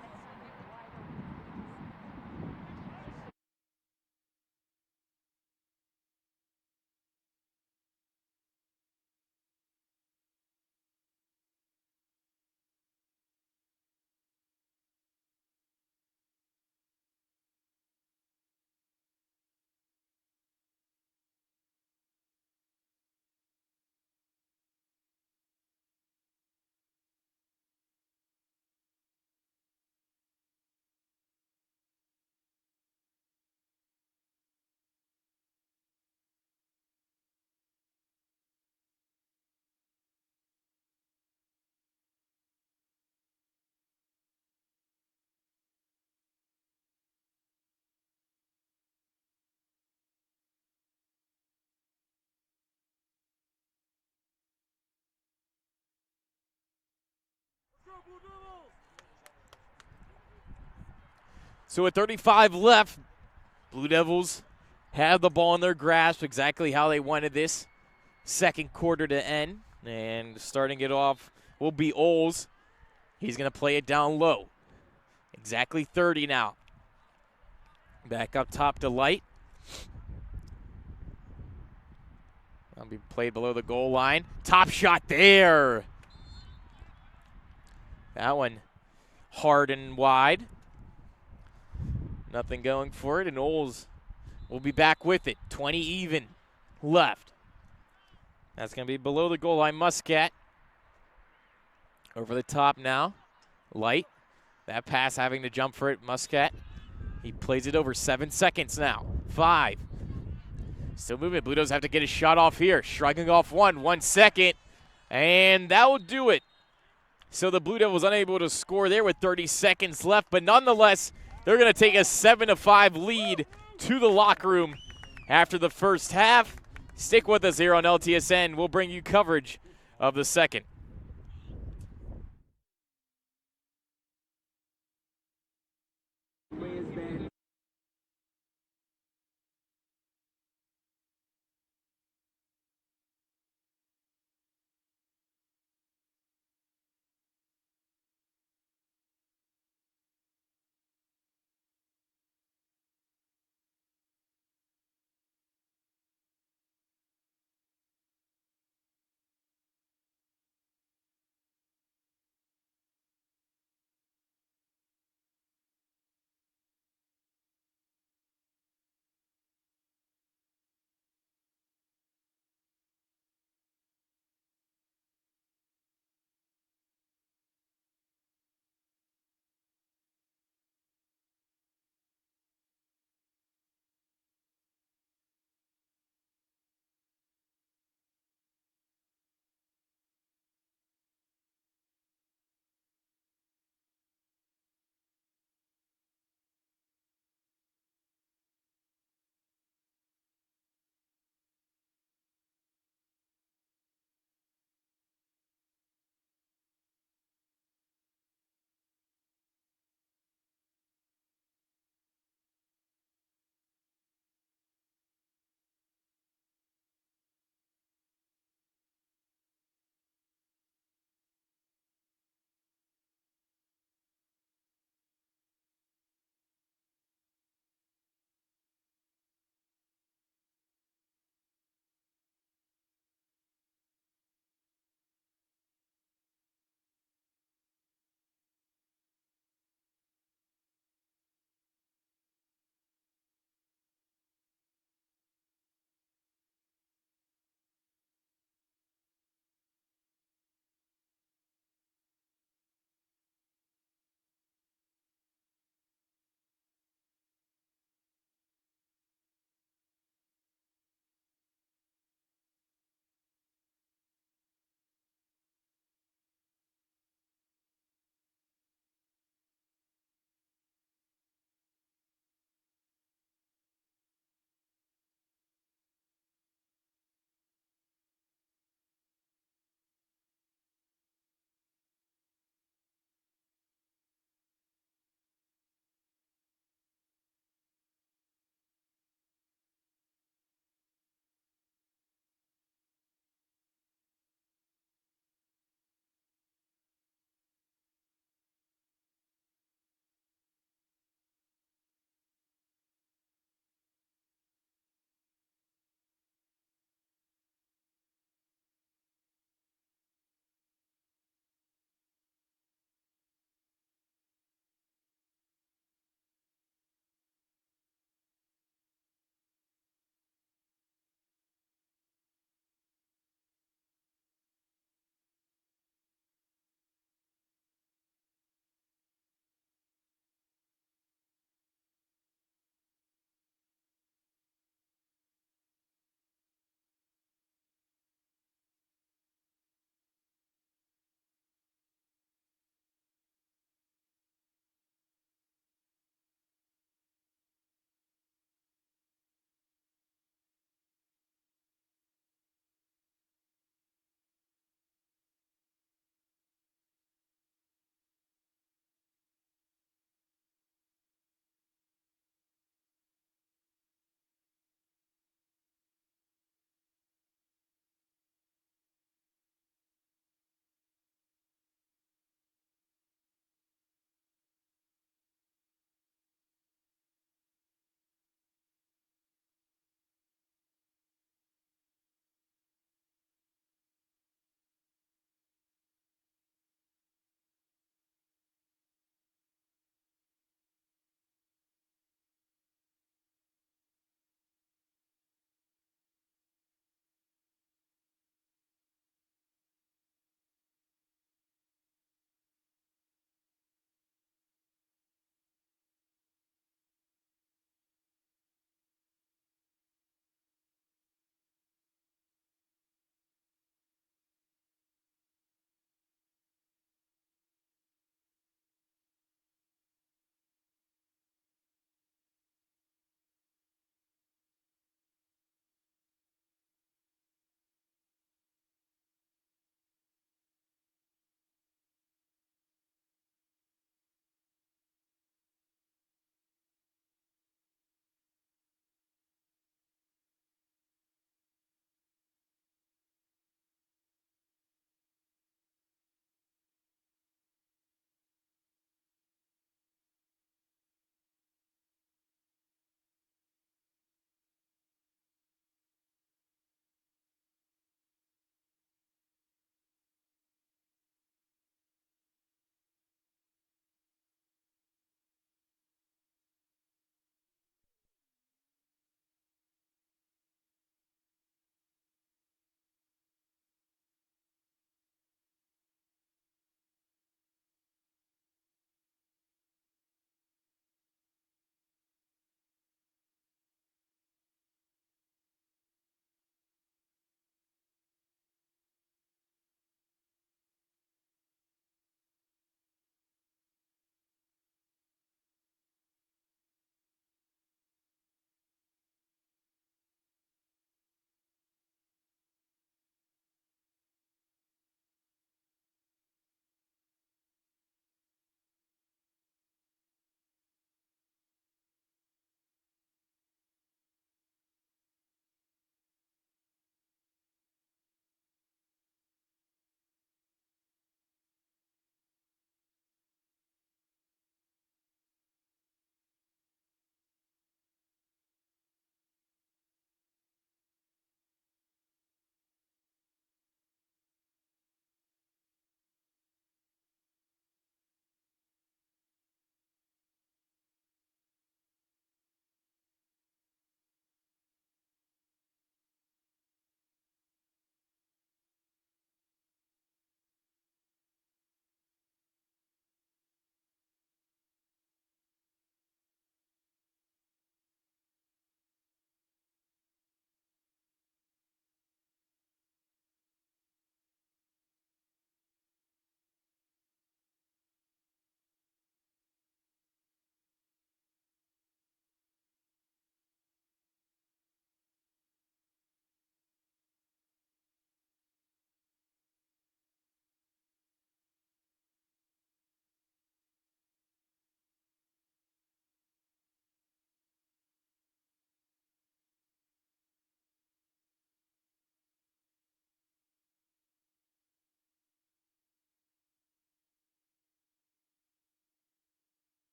So with 35 left, Blue Devils have the ball in their grasp, exactly how they wanted this second quarter to end. And starting it off will be Oles. He's going to play it down low. Exactly 30 now. Back up top to Light. That'll be played below the goal line. Top shot there. That one hard and wide. Nothing going for it, and Oles will be back with it. 20 even left. That's going to be below the goal line. Muscat over the top now. Light. That pass having to jump for it. Muscat. He plays it over. 7 seconds now. 5. Still moving. Blue Devils have to get a shot off here. Shrugging off 1 second. And that will do it. So the Blue Devils unable to score there with 30 seconds left. But nonetheless, they're going to take a 7-5 lead to the locker room after the first half. Stick with us here on LTSN. We'll bring you coverage of the second.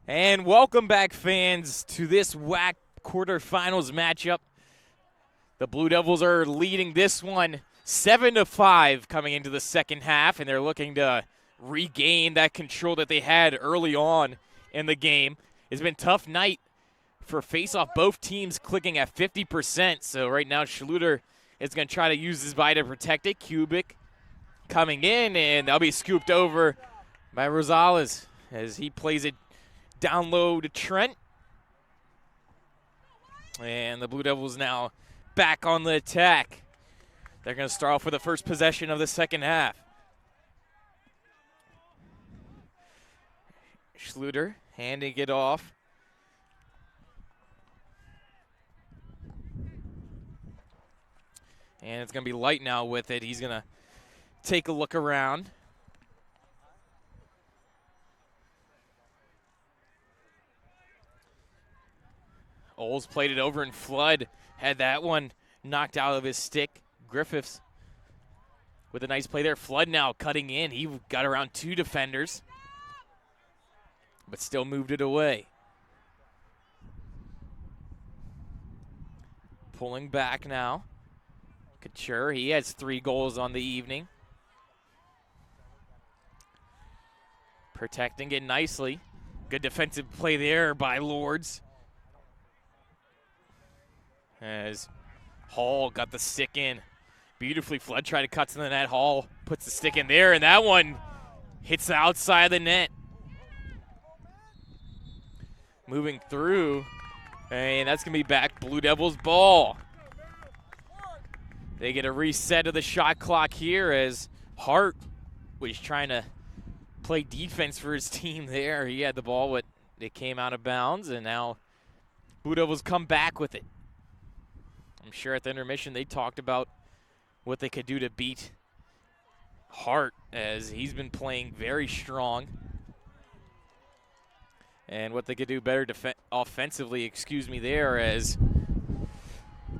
And welcome back, fans, to this WAC quarterfinals matchup. The Blue Devils are leading this one 7-5 coming into the second half, and they're looking to regain that control that they had early on in the game. It's been a tough night for face-off, both teams clicking at 50%. So right now, Schluter is going to try to use his body to protect it. Kubik coming in, and they'll be scooped over by Rosales as he plays it down low to Trent. And the Blue Devils now back on the attack. They're going to start off with the first possession of the second half. Schluter handing it off. And it's going to be Light now with it. He's going to take a look around. Oles played it over, and Flood had that one knocked out of his stick. Griffiths with a nice play there. Flood now cutting in. He got around two defenders, but still moved it away. Pulling back now. Couture, he has 3 goals on the evening. Protecting it nicely. Good defensive play there by Lourdes. As Hall got the stick in. Beautifully, Flood tried to cut to the net. Hall puts the stick in there, and that one hits the outside of the net. Moving through, and that's going to be back Blue Devils' ball. They get a reset of the shot clock here as Hart was trying to play defense for his team there. He had the ball, but it came out of bounds, and now Blue Devils come back with it. I'm sure at the intermission they talked about what they could do to beat Hart, as he's been playing very strong, and what they could do better offensively, there, as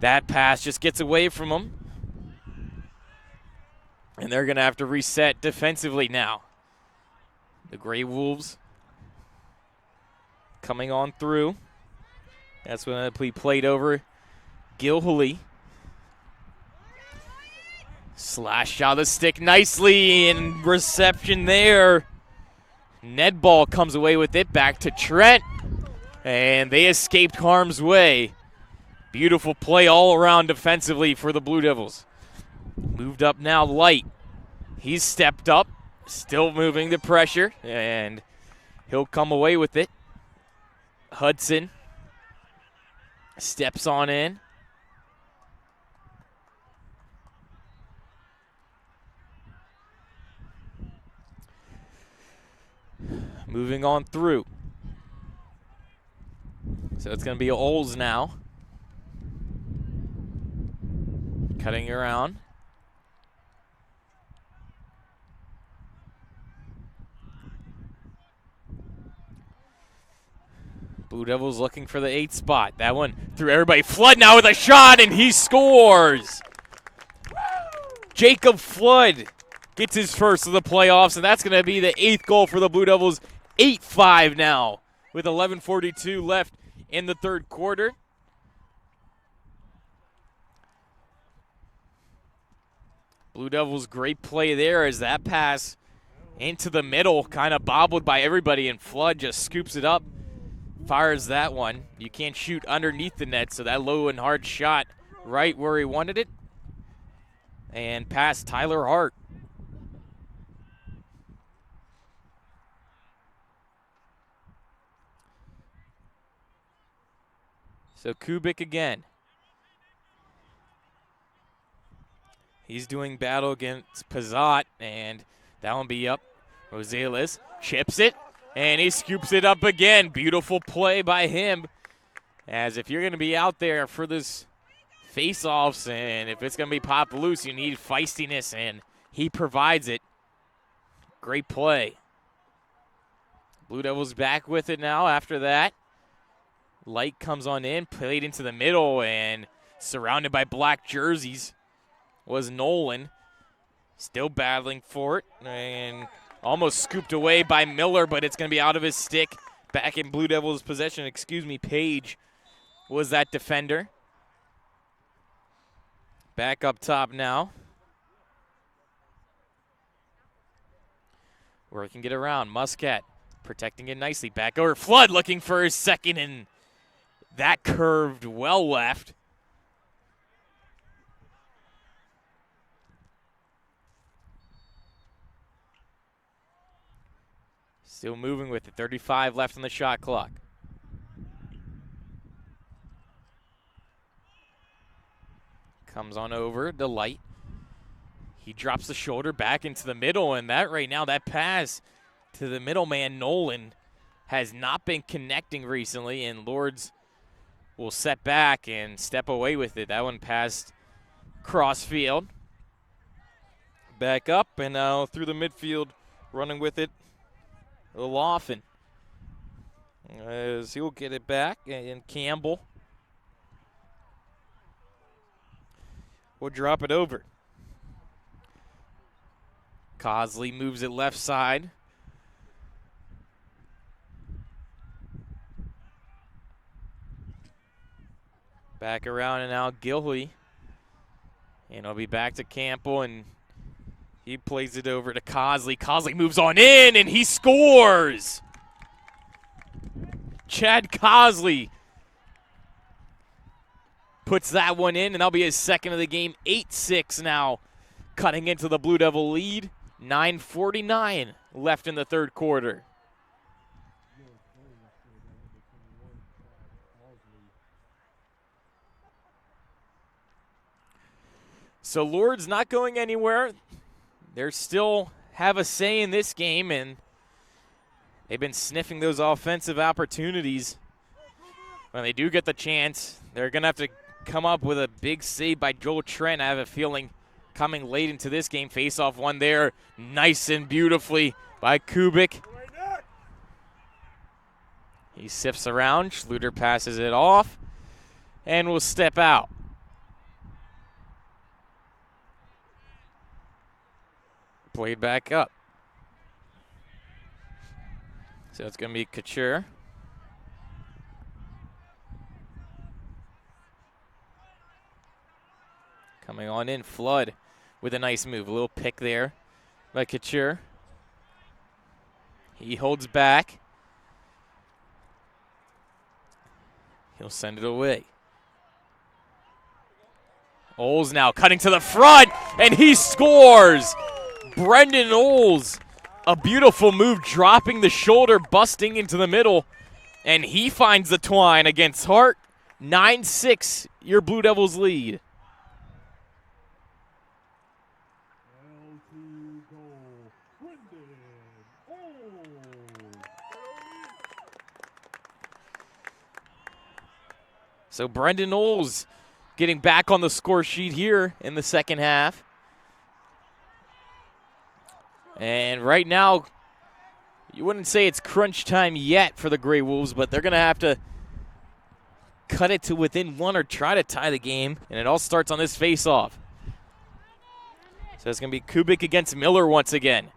that pass just gets away from them. And they're going to have to reset defensively now. The Gray Wolves coming on through. That's when we played over Gilhooly. Slashed out the stick nicely, and reception there. Ned ball comes away with it, back to Trent. And they escaped harm's way. Beautiful play all around defensively for the Blue Devils. Moved up now, Light. He's stepped up, still moving the pressure, and he'll come away with it. Hudson steps on in. Moving on through. So it's going to be Oles now. Cutting around. Blue Devils looking for the 8th spot. That one through everybody. Flood now with a shot, and he scores. Jacob Flood gets his first of the playoffs, and that's going to be the 8th goal for the Blue Devils. 8-5 now with 11:42 left in the third quarter. Blue Devils, great play there as that pass into the middle, kind of bobbled by everybody, and Flood just scoops it up, fires that one. You can't shoot underneath the net, so that low and hard shot right where he wanted it, and past Tyler Hart. So Kubik again. He's doing battle against Pizzot, and that one be up. Rosales chips it, and he scoops it up again. Beautiful play by him. As if you're going to be out there for this face-offs, and if it's going to be pop loose, you need feistiness, and he provides it. Great play. Blue Devils back with it now after that. Light comes on in, played into the middle, and surrounded by black jerseys was Nolan. Still battling for it, and almost scooped away by Miller, but it's going to be out of his stick. back in Blue Devils possession. Page was that defender. Back up top now. Working it around. Muscat protecting it nicely. Back over. Flood looking for his second, and that curved well left. Still moving with it. 35 left on the shot clock. Comes on over to Light. He drops the shoulder back into the middle, and that right now, that pass to the middleman, Nolan, has not been connecting recently, and Lourdes will set back and step away with it. That one passed cross field. Back up, and now through the midfield, running with it, Laughlin. As he'll get it back, and Campbell will drop it over. Cosley moves it left side. Back around, and now Gilhey. And it'll be back to Campbell, and he plays it over to Cosley. Cosley moves on in, and he scores! Chad Cosley puts that one in, and that'll be his second of the game. 8-6 now, cutting into the Blue Devil lead. 9:49 left in the third quarter. So Lourdes not going anywhere. They still have a say in this game, and they've been sniffing those offensive opportunities. When they do get the chance, they're going to have to come up with a big save by Joel Trent. I have a feeling coming late into this game. Face-off one there, nice and beautifully by Kubik. He sifts around. Schluter passes it off and will step out. Played back up. So it's going to be Couture. Coming on in, Flood with a nice move. A little pick there by Couture. He holds back. He'll send it away. Oles now cutting to the front, and he scores! Brendan Oles, a beautiful move, dropping the shoulder, busting into the middle, and he finds the twine against Hart. 9-6, your Blue Devils lead. LTU goal, Brendan Oles. So Brendan Oles getting back on the score sheet here in the second half. And right now, you wouldn't say it's crunch time yet for the Grey Wolves, but they're going to have to cut it to within one or try to tie the game. And it all starts on this face-off. So it's going to be Kubik against Miller once again.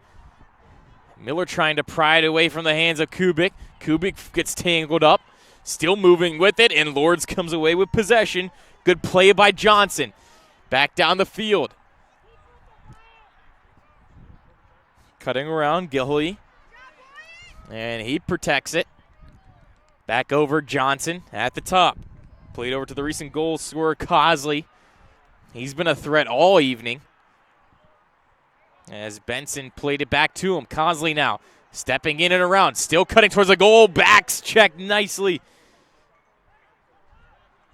Miller trying to pry it away from the hands of Kubik. Kubik gets tangled up, still moving with it, and Lourdes comes away with possession. Good play by Johnson. Back down the field. Cutting around, Gilhey. And he protects it. Back over Johnson at the top. Played over to the recent goal scorer, Cosley. He's been a threat all evening. As Benson played it back to him. Cosley now stepping in and around. Still cutting towards the goal. Backs checked nicely.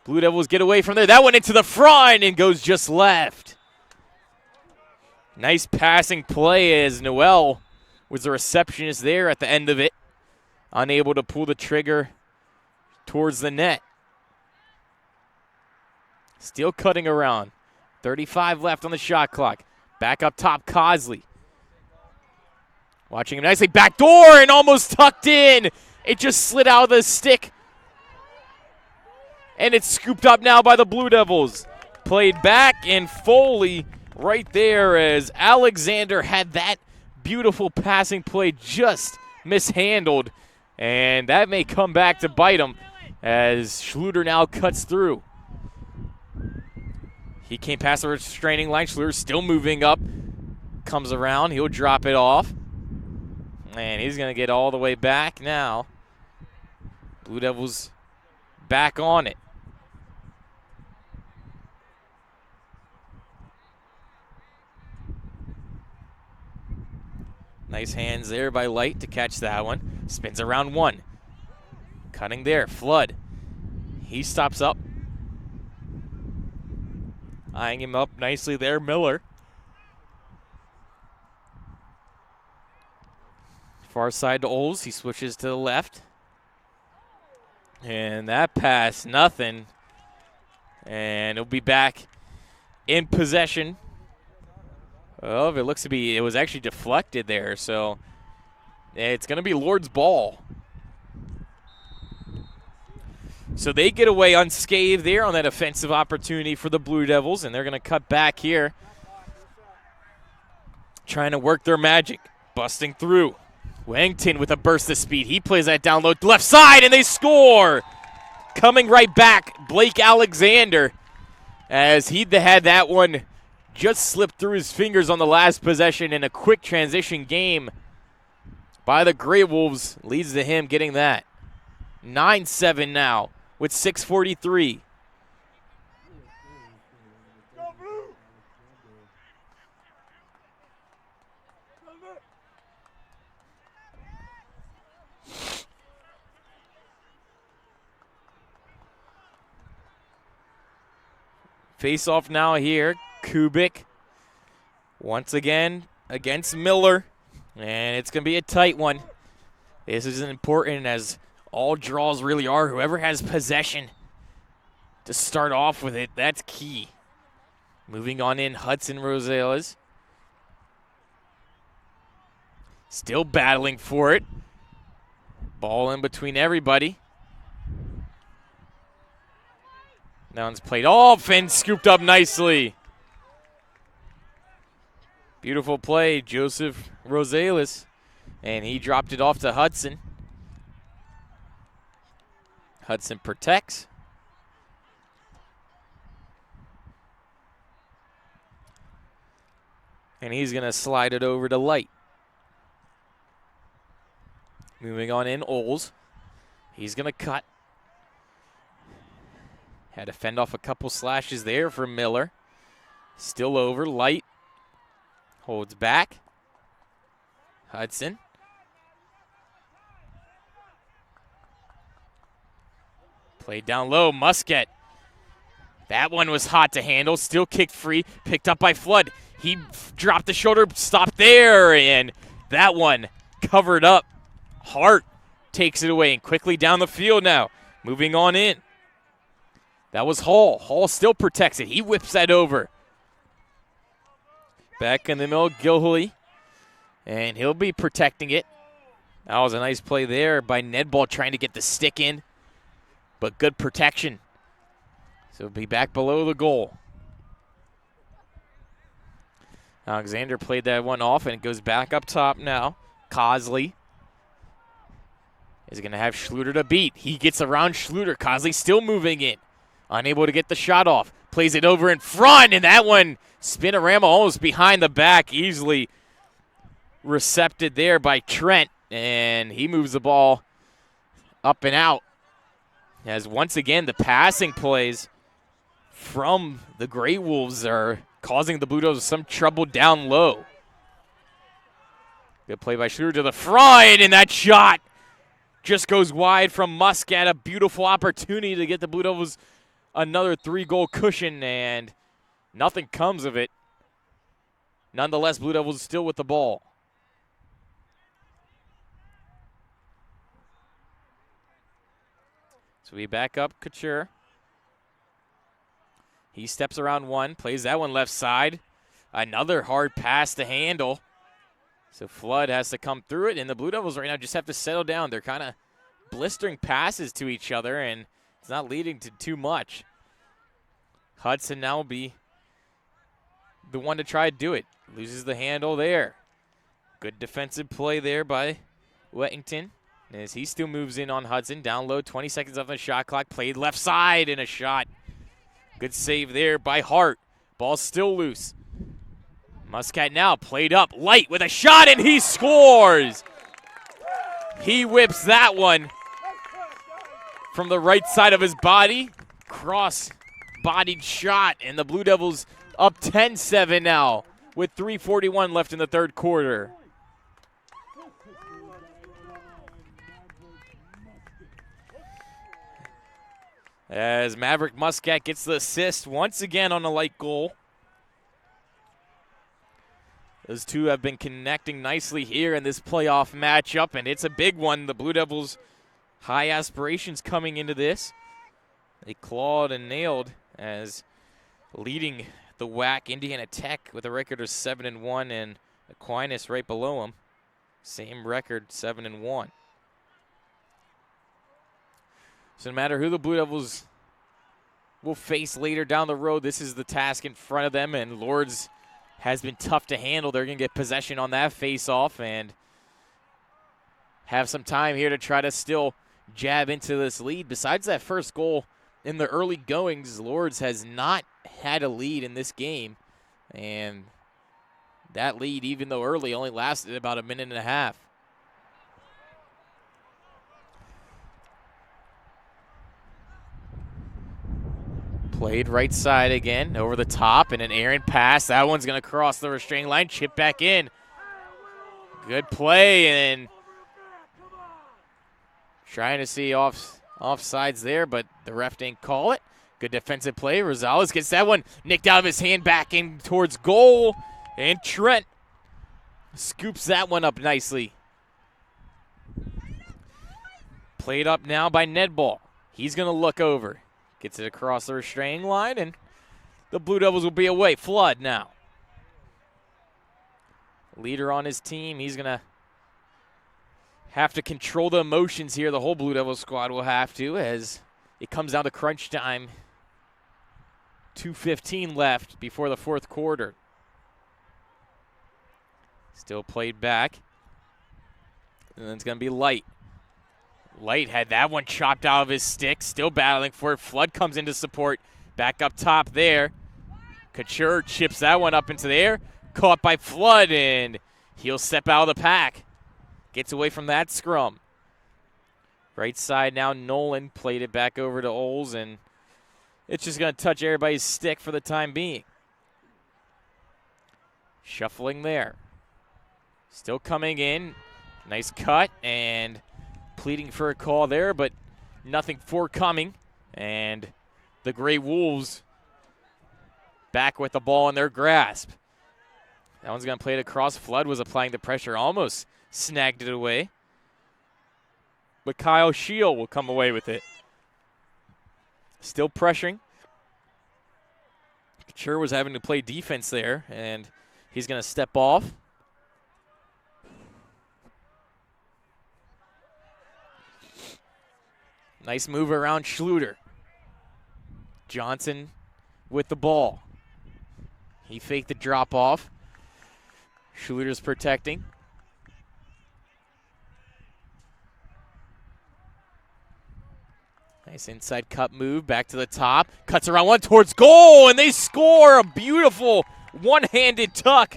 Blue Devils get away from there. That went into the front and goes just left. Nice passing play as Noel was the receptionist there at the end of it. Unable to pull the trigger towards the net. Still cutting around. 35 left on the shot clock. Back up top, Cosley. Watching him nicely. Back door and almost tucked in. It just slid out of the stick. And it's scooped up now by the Blue Devils. Played back, and Foley right there as Alexander had that beautiful passing play just mishandled. And that may come back to bite him as Schluter now cuts through. He came past the restraining line. Schluter still moving up. Comes around. He'll drop it off. And he's going to get all the way back now. Blue Devils back on it. Nice hands there by Light to catch that one. Spins around one. Cutting there, Flood. He stops up. Eyeing him up nicely there, Miller. Far side to Oles, he switches to the left. And that pass, nothing. And he'll be back in possession. Oh, it looks to be, it was actually deflected there, so it's going to be Lourdes' ball. So they get away unscathed there on that offensive opportunity for the Blue Devils, and they're going to cut back here. Trying to work their magic, busting through. Wangton with a burst of speed. He plays that down low left side, and they score. Coming right back, Blake Alexander, as he had that one just slipped through his fingers on the last possession, in a quick transition game by the Grey Wolves leads to him getting that. 9-7 now with 6:43. Face off now here. Kubik once again against Miller, and it's going to be a tight one. This is important, as all draws really are. Whoever has possession to start off with it, that's key. Moving on in, Hudson Rosales. Still battling for it. Ball in between everybody. That one's played off and scooped up nicely. Beautiful play, Joseph Rosales. And he dropped it off to Hudson. Hudson protects. And he's going to slide it over to Light. Moving on in, Oles. He's going to cut. Had to fend off a couple slashes there for Miller. Still over, Light. Holds back. Hudson. Played down low, Muscat. That one was hot to handle, still kicked free, picked up by Flood. He dropped the shoulder, stopped there, and that one covered up. Hart takes it away and quickly down the field now. Moving on in. That was Hall. Hall still protects it. He whips that over. Back in the middle, Gilhooly. And he'll be protecting it. That was a nice play there by Nedball trying to get the stick in. But good protection. So it'll be back below the goal. Alexander played that one off, and it goes back up top now. Cosley is going to have Schluter to beat. He gets around Schluter. Cosley still moving in. Unable to get the shot off. Plays it over in front, and that one, spinorama almost behind the back, easily recepted there by Trent, and he moves the ball up and out. As once again, the passing plays from the Grey Wolves are causing the Blue Devils some trouble down low. Good play by Schluter to the front, and that shot just goes wide from Muscat. A beautiful opportunity to get the Blue Devils another 3-goal cushion, and nothing comes of it. Nonetheless, Blue Devils still with the ball. So we back up Couture. He steps around one, plays that one left side. Another hard pass to handle. So Flood has to come through it, and the Blue Devils right now just have to settle down. They're kind of blistering passes to each other, and it's not leading to too much. Hudson now will be the one to try to do it. Loses the handle there. Good defensive play there by Wettington. as he still moves in on Hudson. Down low, 20 seconds left on the shot clock. Played left side and a shot. Good save there by Hart. Ball still loose. Muscat now played up. Light with a shot, and he scores. He whips that one from the right side of his body. Cross-bodied shot, and the Blue Devils up 10-7 now with 3:41 left in the third quarter. As Maverick Muscat gets the assist once again on a Light goal. Those two have been connecting nicely here in this playoff matchup, and it's a big one. The Blue Devils, high aspirations coming into this. They clawed and nailed as leading the WAC Indiana Tech with a record of 7-1, and Aquinas right below them. Same record, 7-1. So no matter who the Blue Devils will face later down the road, this is the task in front of them, and Lourdes has been tough to handle. They're going to get possession on that face-off and have some time here to try to still jab into this lead. Besides that first goal in the early goings, Lourdes has not had a lead in this game, and that lead, even though early, only lasted about a minute and a half. Played right side again, over the top, and an errant pass. That one's going to cross the restraining line, chip back in. Good play, and trying to see offsides there, but the ref didn't call it. Good defensive play. Rosales gets that one nicked out of his hand back in towards goal, and Trent scoops that one up nicely. Played up now by Nedball. He's going to look over. Gets it across the restraining line, and the Blue Devils will be away. Flood now. Leader on his team. He's going to have to control the emotions here. The whole Blue Devils squad will have to, as it comes down to crunch time. 2:15 left before the fourth quarter. Still played back. And then it's going to be Light. Light had that one chopped out of his stick, still battling for it. Flood comes into support. Back up top there. Couture chips that one up into the air. Caught by Flood, and he'll step out of the pack. Gets away from that scrum. Right side now, Nolan played it back over to Oles, and it's just going to touch everybody's stick for the time being. Shuffling there. Still coming in. Nice cut, and pleading for a call there, but nothing forthcoming. And the Gray Wolves back with the ball in their grasp. That one's going to play it across. Flood was applying the pressure, almost snagged it away. But Kyle Shield will come away with it. Still pressuring. Couture was having to play defense there, and he's going to step off. Nice move around Schluter. Johnson with the ball. He faked the drop off. Schluter's protecting. Nice inside cut move, back to the top. Cuts around one towards goal, and they score a beautiful one-handed tuck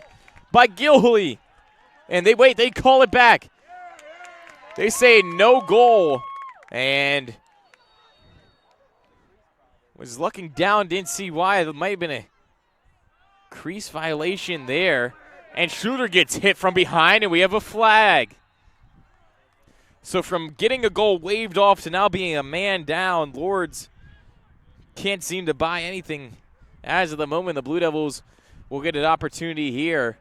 by Gilhooly. And they call it back. They say no goal. And was looking down, didn't see why. There might have been a crease violation there. And Schluter gets hit from behind, and we have a flag. So from getting a goal waved off to now being a man down, Lourdes can't seem to buy anything. As of the moment, the Blue Devils will get an opportunity here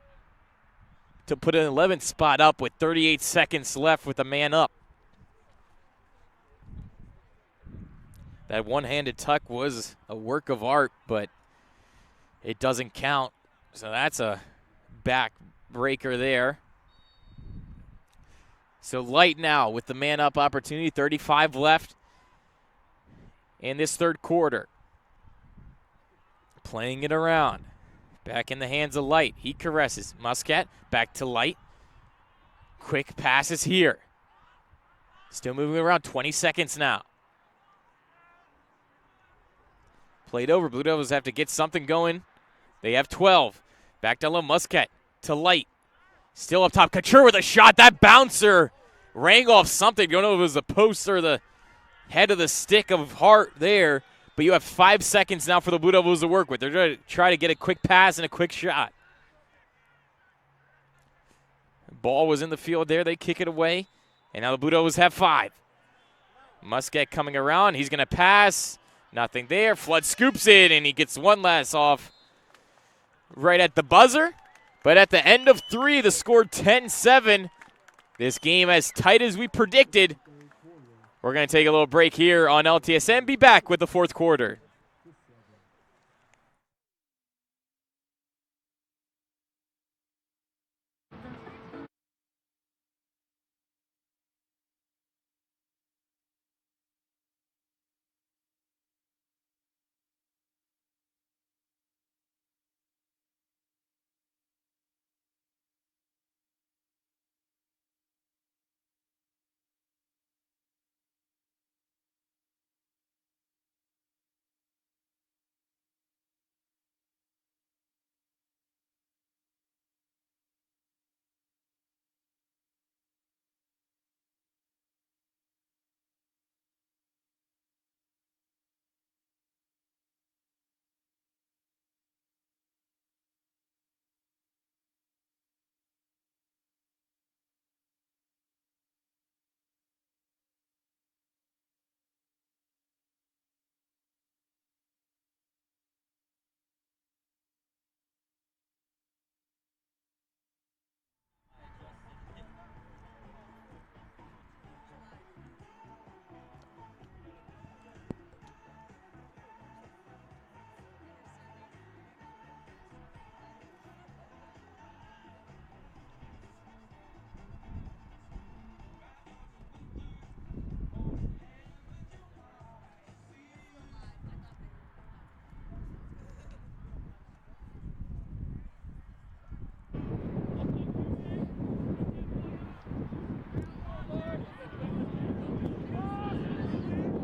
to put an 11th spot up with 38 seconds left with a man up. That one-handed tuck was a work of art, but it doesn't count. So that's a backbreaker there. So Light now with the man-up opportunity, 35 left in this third quarter. Playing it around. Back in the hands of Light. He caresses. Muscat back to Light. Quick passes here. Still moving around, 20 seconds now. Played over, Blue Devils have to get something going. They have 12. Back down low, Muscat to Light. Still up top, Couture with a shot. That bouncer rang off something. Don't know if it was the post or the head of the stick of Hart there. But you have 5 seconds now for the Blue Devils to work with. They're going to try to get a quick pass and a quick shot. Ball was in the field there. They kick it away. And now the Blue Devils have 5. Muscat coming around. He's going to pass. Nothing there. Flood scoops it, and he gets one last off right at the buzzer. But at the end of 3, the score 10-7. This game as tight as we predicted. We're going to take a little break here on LTSN. Be back with the 4th quarter.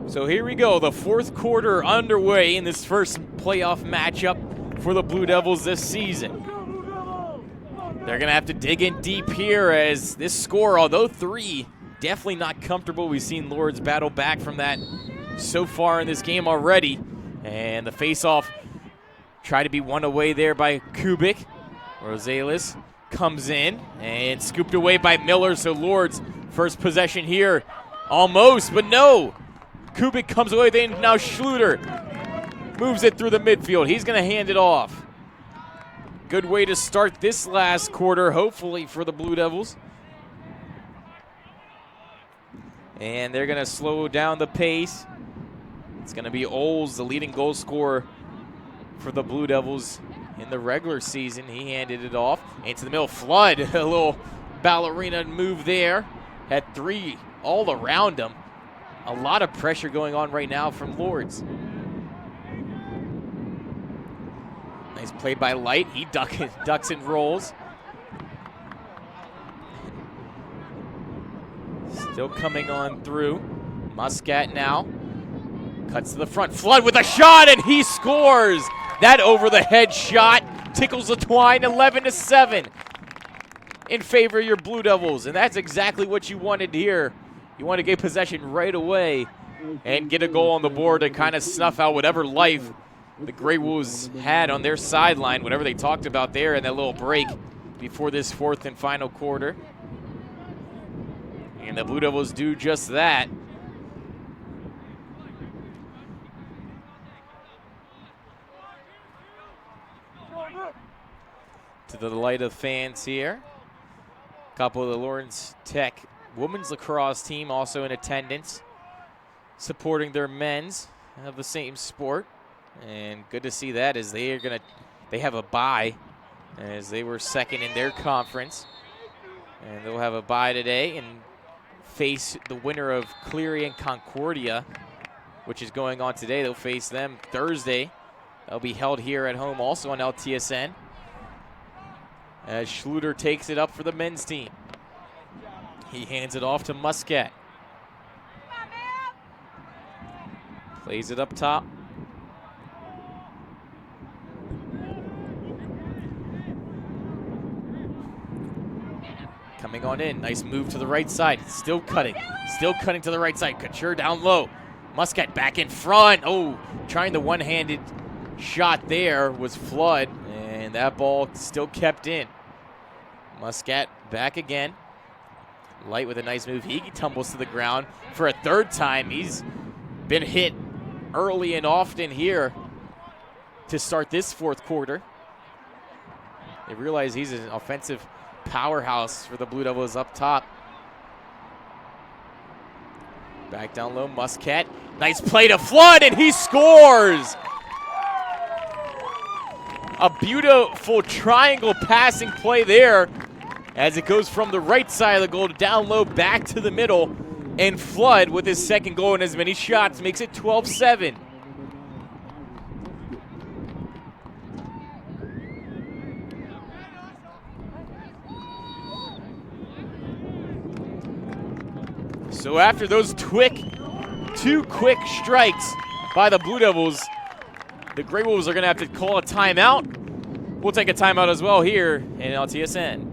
So here we go, the 4th quarter underway in this first playoff matchup for the Blue Devils this season. They're going to have to dig in deep here as this score, although 3, definitely not comfortable. We've seen Lourdes battle back from that so far in this game already. And the face-off tried to be won away there by Kubik. Rosales comes in and scooped away by Miller. So Lourdes, first possession here, almost, but no. Kubik comes away, then now Schluter moves it through the midfield. He's going to hand it off. Good way to start this last quarter, hopefully, for the Blue Devils. And they're going to slow down the pace. It's going to be Oles, the leading goal scorer for the Blue Devils in the regular season. He handed it off into the middle. Flood, a little ballerina move there. Had 3 all around him. A lot of pressure going on right now from Lourdes. Nice play by Light. He ducks and rolls. Still coming on through. Muscat now. Cuts to the front. Flood with a shot, and he scores. That over-the-head shot tickles the twine, 11-7 in favor of your Blue Devils. And that's exactly what you wanted here. You want to get possession right away and get a goal on the board to kind of snuff out whatever life the Grey Wolves had on their sideline, whatever they talked about there in that little break before this 4th and final quarter. And the Blue Devils do just that. To the delight of fans here. A couple of the Lawrence Tech women's lacrosse team also in attendance, supporting their men's of the same sport. And good to see that as they have a bye as they were 2nd in their conference. And they'll have a bye today and face the winner of Cleary and Concordia, which is going on today. They'll face them Thursday. They'll be held here at home also on LTSN as Schluter takes it up for the men's team. He hands it off to Muscat. Plays it up top. Coming on in. Nice move to the right side. Still cutting. Still cutting to the right side. Couture down low. Muscat back in front. Oh, trying the one-handed shot there was Flood, and that ball still kept in. Muscat back again. Light with a nice move. He tumbles to the ground for a third time. He's been hit early and often here to start this fourth quarter. They realize he's an offensive powerhouse for the Blue Devils up top. Back down low, Muscat. Nice play to Flood, and he scores! A beautiful triangle passing play there as it goes from the right side of the goal to down low, back to the middle. And Flood, with his second goal and as many shots, makes it 12-7. So after those two quick strikes by the Blue Devils, the Grey Wolves are going to have to call a timeout. We'll take a timeout as well here in LTSN.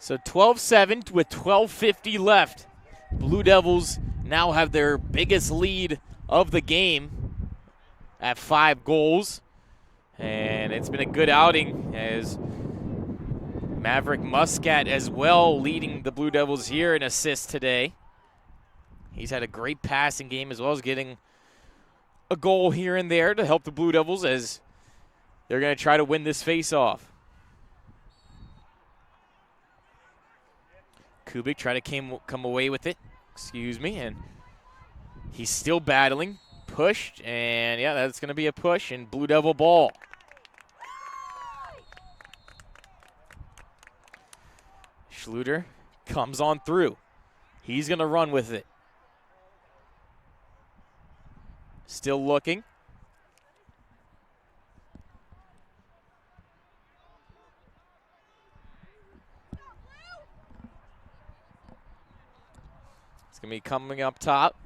So 12-7 with 12:50 left. Blue Devils now have their biggest lead of the game at 5 goals. And it's been a good outing as Maverick Muscat as well leading the Blue Devils here in assists today. He's had a great passing game as well as getting a goal here and there to help the Blue Devils as they're going to try to win this face-off. Kubik tried to come away with it, and he's still battling, pushed, and yeah, that's going to be a push, and Blue Devil ball. Schluter comes on through. He's going to run with it. Still looking. Going to be coming up top.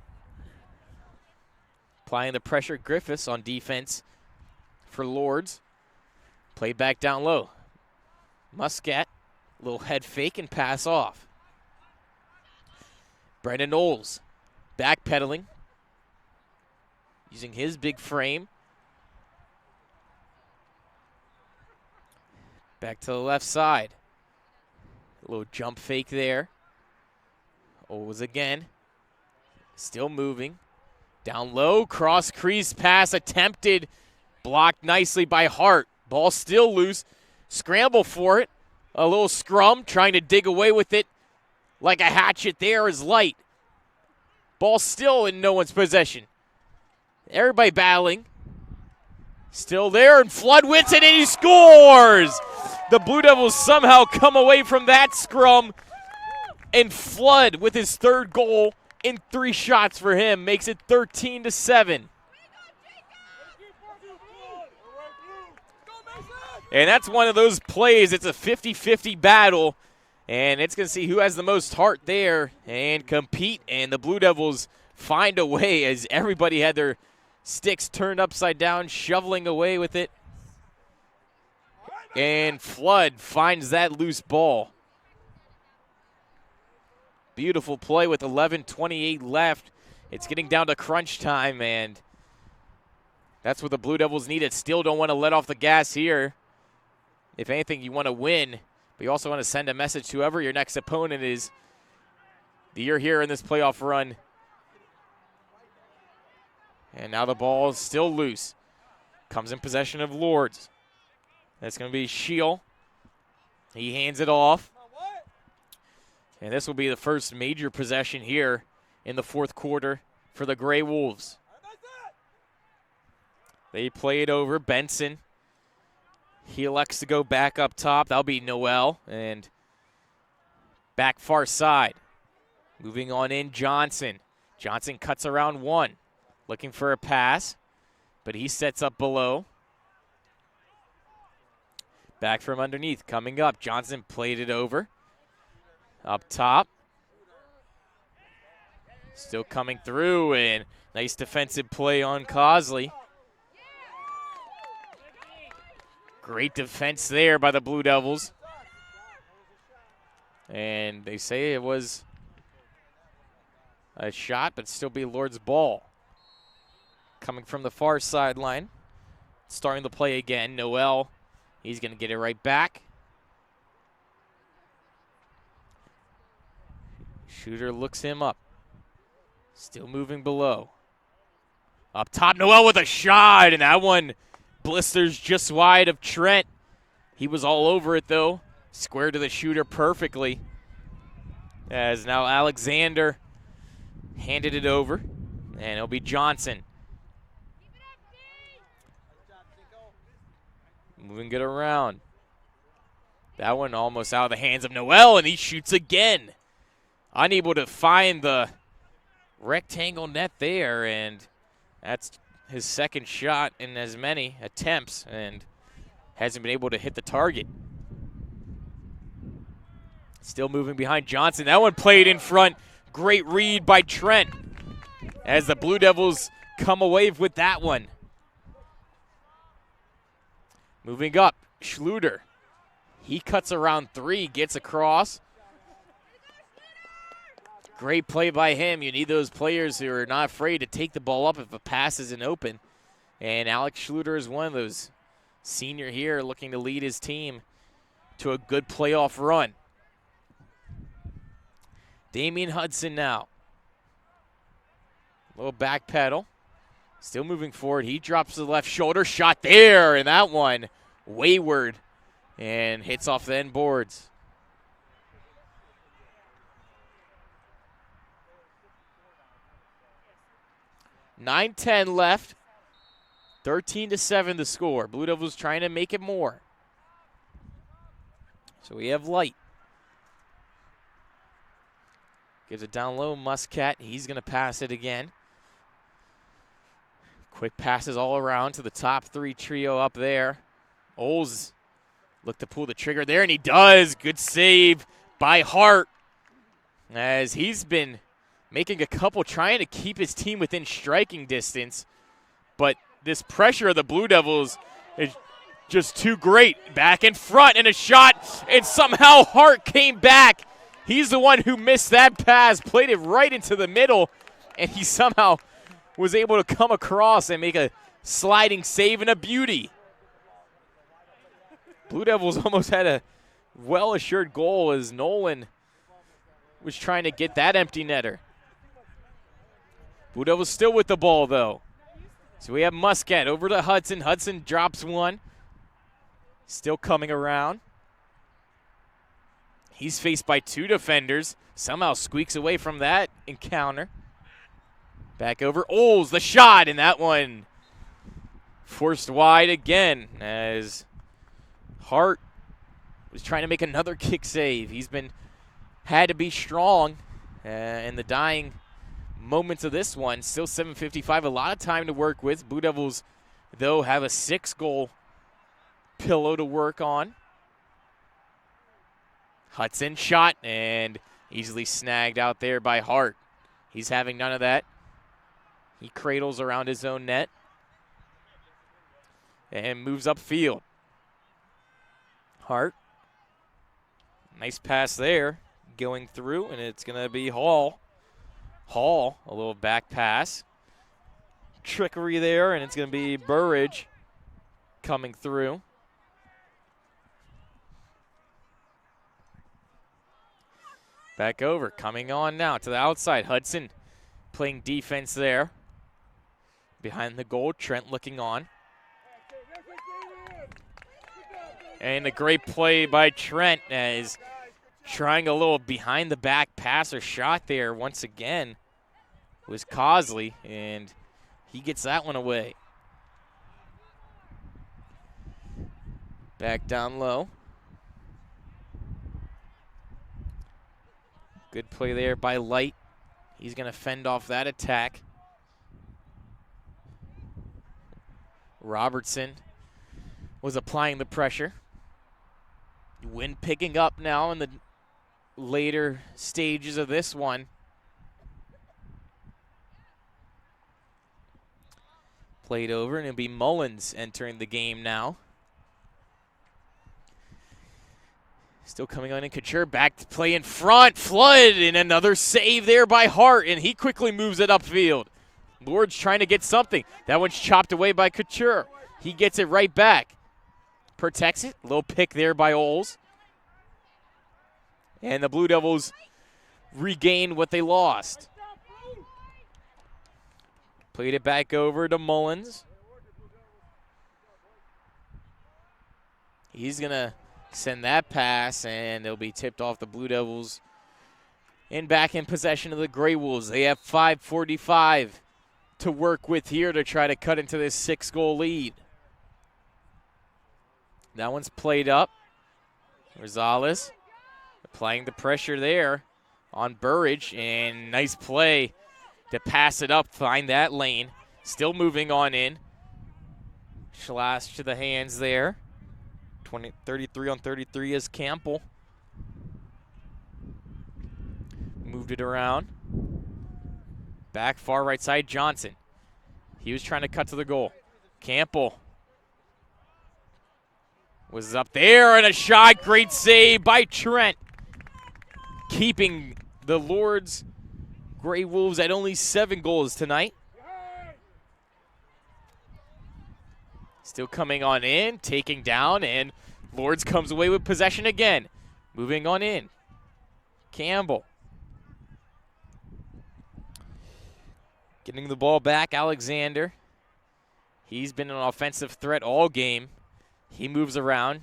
Applying the pressure, Griffiths on defense for Lourdes. Played back down low. Muscat, little head fake and pass off. Brendan Knowles backpedaling, using his big frame. Back to the left side. A little jump fake there. Owes again. Still moving. Down low. Cross crease pass attempted. Blocked nicely by Hart. Ball still loose. Scramble for it. A little scrum. Trying to dig away with it. Like a hatchet there is Light. Ball still in no one's possession. Everybody battling. Still there, and Flood wins it, and he scores! The Blue Devils somehow come away from that scrum. And Flood, with his third goal in 3 shots for him, makes it 13-7. And that's one of those plays. It's a 50-50 battle And it's going to see who has the most heart there and compete. And the Blue Devils find a way as everybody had their sticks turned upside down, shoveling away with it. And Flood finds that loose ball. Beautiful play with 11:28 left. It's getting down to crunch time, and that's what the Blue Devils need. It still don't want to let off the gas here. If anything, you want to win, but you also want to send a message to whoever your next opponent is that you're here in this playoff run. And now the ball is still loose. Comes in possession of Lourdes. That's going to be Scheel. He hands it off. And this will be the first major possession here in the fourth quarter for the Gray Wolves. They play it over. Benson. He elects to go back up top. That'll be Noel. And back far side. Moving on in, Johnson. Johnson cuts around one. Looking for a pass. But he sets up below. Back from underneath. Coming up. Johnson played it over. Up top. Still coming through, and nice defensive play on Cosley. Great defense there by the Blue Devils. And they say it was a shot, but still be Lourdes' ball. Coming from the far sideline. Starting the play again. Noel, he's going to get it right back. Shooter looks him up. Still moving below. Up top, Noel with a shot, and that one blisters just wide of Trent. He was all over it, though. Square to the shooter perfectly. As now Alexander handed it over, and it'll be Johnson. Moving it around. That one almost out of the hands of Noel, and he shoots again. Unable to find the rectangle net there, and that's his second shot in as many attempts, and hasn't been able to hit the target. Still moving behind Johnson. That one played in front. Great read by Trent as the Blue Devils come away with that one. Moving up, Schluter. He cuts around three, gets across. Great play by him. You need those players who are not afraid to take the ball up if a pass isn't open. And Alex Schluter is one of those. Senior here looking to lead his team to a good playoff run. Damian Hudson now. Little back pedal. Still moving forward. He drops the left shoulder. Shot there, and that one wayward and hits off the end boards. 9:10 left. 13-7 the score. Blue Devils trying to make it more. So we have Light. Gives it down low, Muscat. He's going to pass it again. Quick passes all around to the top three trio up there. Oles look to pull the trigger there, and he does. Good save by Hart as he's been making a couple, trying to keep his team within striking distance. But this pressure of the Blue Devils is just too great. Back in front and a shot, and somehow Hart came back. He's the one who missed that pass, played it right into the middle, and he somehow was able to come across and make a sliding save and a beauty. Blue Devils almost had a well-assured goal as Nolan was trying to get that empty netter. Blue Devils still with the ball, though. So we have Muscat over to Hudson. Hudson drops one. Still coming around. He's faced by two defenders. Somehow squeaks away from that encounter. Back over. Oles, the shot, and that one forced wide again as Hart was trying to make another kick save. He's had to be strong in the dying moments of this one. Still 7:55, a lot of time to work with. Blue Devils, though, have a 6-goal pillow to work on. Hudson shot and easily snagged out there by Hart. He's having none of that. He cradles around his own net and moves upfield. Hart, nice pass there, going through, and it's going to be Hall. Hall, a little back pass. Trickery there, and it's going to be Burridge coming through. Back over, coming on now to the outside. Hudson playing defense there. Behind the goal, Trent looking on. And a great play by Trent as trying a little behind the back pass or shot there once again was Cosley, and he gets that one away. Back down low. Good play there by Light. He's going to fend off that attack. Robertson was applying the pressure. Wind picking up now in the later stages of this one. Played over, and it'll be Mullins entering the game now. Still coming on in Couture, back to play in front. Flood, and another save there by Hart, and he quickly moves it upfield. Lourdes trying to get something. That one's chopped away by Couture. He gets it right back. Protects it. Little pick there by Oles. And the Blue Devils regain what they lost. Played it back over to Mullins. He's going to send that pass, and it'll be tipped off the Blue Devils. And back in possession of the Grey Wolves. They have 5:45 to work with here to try to cut into this 6-goal lead. That one's played up. Rosales applying the pressure there on Burridge, and nice play to pass it up, find that lane. Still moving on in. Schlass to the hands there. 33 on 33 is Campbell. Moved it around. Back far right side, Johnson. He was trying to cut to the goal. Campbell was up there, and a shot. Great save by Trent. Keeping the Lourdes Grey Wolves at only 7 goals tonight. Still coming on in, taking down, and Lourdes comes away with possession again. Moving on in. Campbell. Getting the ball back, Alexander. He's been an offensive threat all game. He moves around.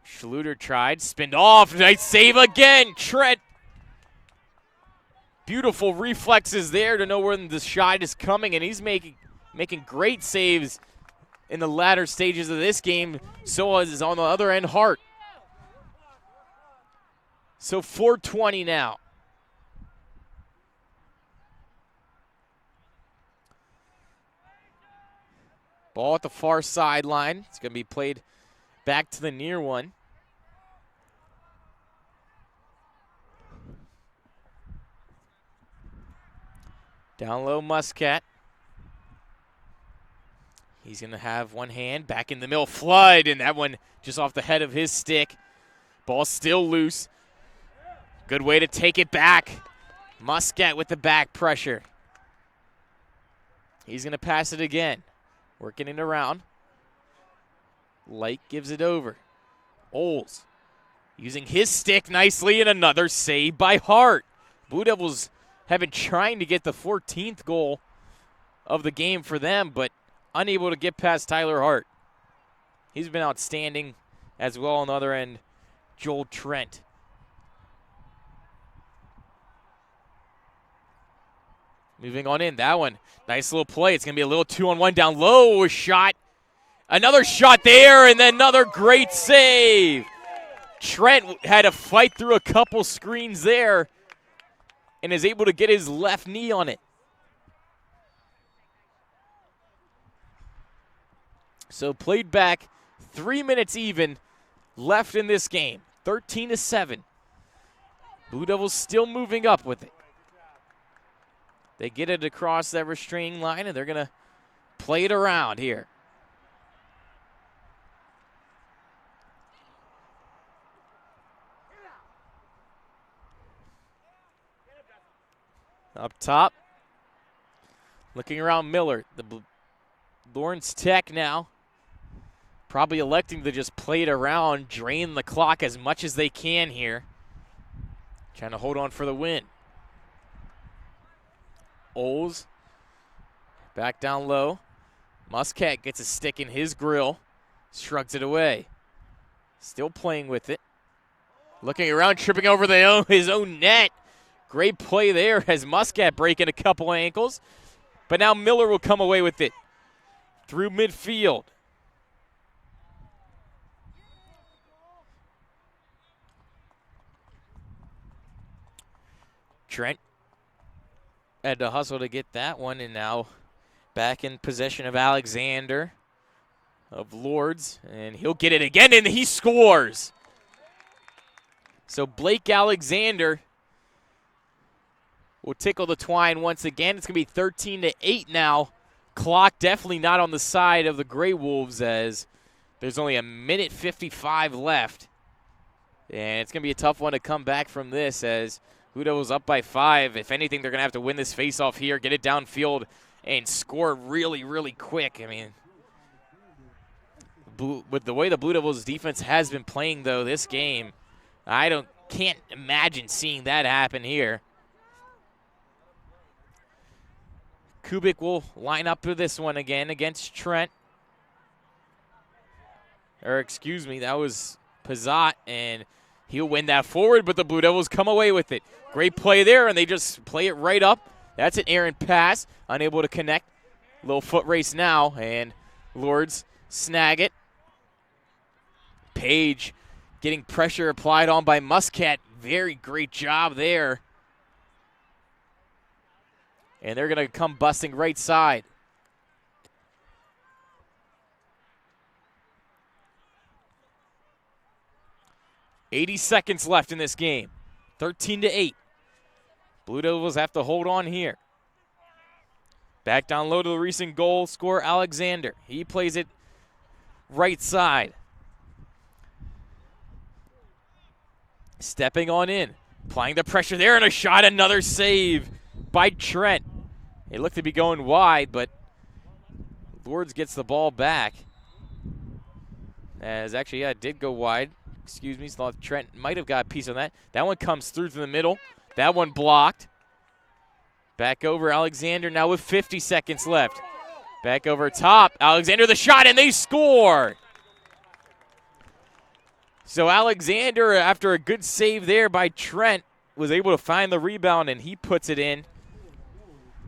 Schluter tried, spinned off, nice save again. Trent. Beautiful reflexes there to know when the shot is coming, and he's making great saves in the latter stages of this game. So is on the other end, Hart. So 4:20 now. Ball at the far sideline. It's going to be played back to the near one. Down low, Muscat. He's going to have one hand back in the middle. Flood, and that one just off the head of his stick. Ball still loose. Good way to take it back. Muscat with the back pressure. He's going to pass it again. Working it around. Light gives it over. Oles using his stick nicely, and another save by Hart. Blue Devils have been trying to get the 14th goal of the game for them, but unable to get past Tyler Hart. He's been outstanding as well on the other end, Joel Trent. Moving on in, that one. Nice little play. It's going to be a little 2-on-1 down low. Shot. Another shot there, and then another great save. Trent had to fight through a couple screens there and is able to get his left knee on it. So played back, 3 minutes even left in this game. 13-7. Blue Devils still moving up with it. They get it across that restraining line, and they're going to play it around here. Up top, looking around Miller. The Lawrence Tech now probably electing to just play it around, drain the clock as much as they can here. Trying to hold on for the win. Oles back down low. Muscat gets a stick in his grill, shrugs it away. Still playing with it. Looking around, tripping over his own net. Great play there as Muscat breaking a couple ankles. But now Miller will come away with it through midfield. Trent had to hustle to get that one, and now back in possession of Alexander of Lourdes, and he'll get it again, and he scores. So Blake Alexander will tickle the twine once again. It's going to be 13-8 now. Clock definitely not on the side of the Grey Wolves as there's only 1:55 left. And it's going to be a tough one to come back from this as Blue Devils up by 5. If anything, they're going to have to win this faceoff here, get it downfield, and score really, really quick. I mean, with the way the Blue Devils defense has been playing, though, this game, can't imagine seeing that happen here. Kubik will line up for this one again against Trent. Or excuse me, that was Pizzat, and he'll win that forward, but the Blue Devils come away with it. Great play there, and they just play it right up. That's an errant pass, unable to connect. Little foot race now, and Lourdes snag it. Page getting pressure applied on by Muscat. Very great job there. And they're going to come busting right side. .80 seconds left in this game. 13-8. Blue Devils have to hold on here. Back down low to the recent goal scorer, Alexander. He plays it right side. Stepping on in. Applying the pressure there, and a shot, another save by Trent. It looked to be going wide, but Lourdes gets the ball back. As actually, yeah, it did go wide. Excuse me, thought Trent might have got a piece on that. That one comes through to the middle. That one blocked. Back over Alexander now with 50 seconds left. Back over top. Alexander the shot, and they score. So Alexander, after a good save there by Trent, was able to find the rebound, and he puts it in,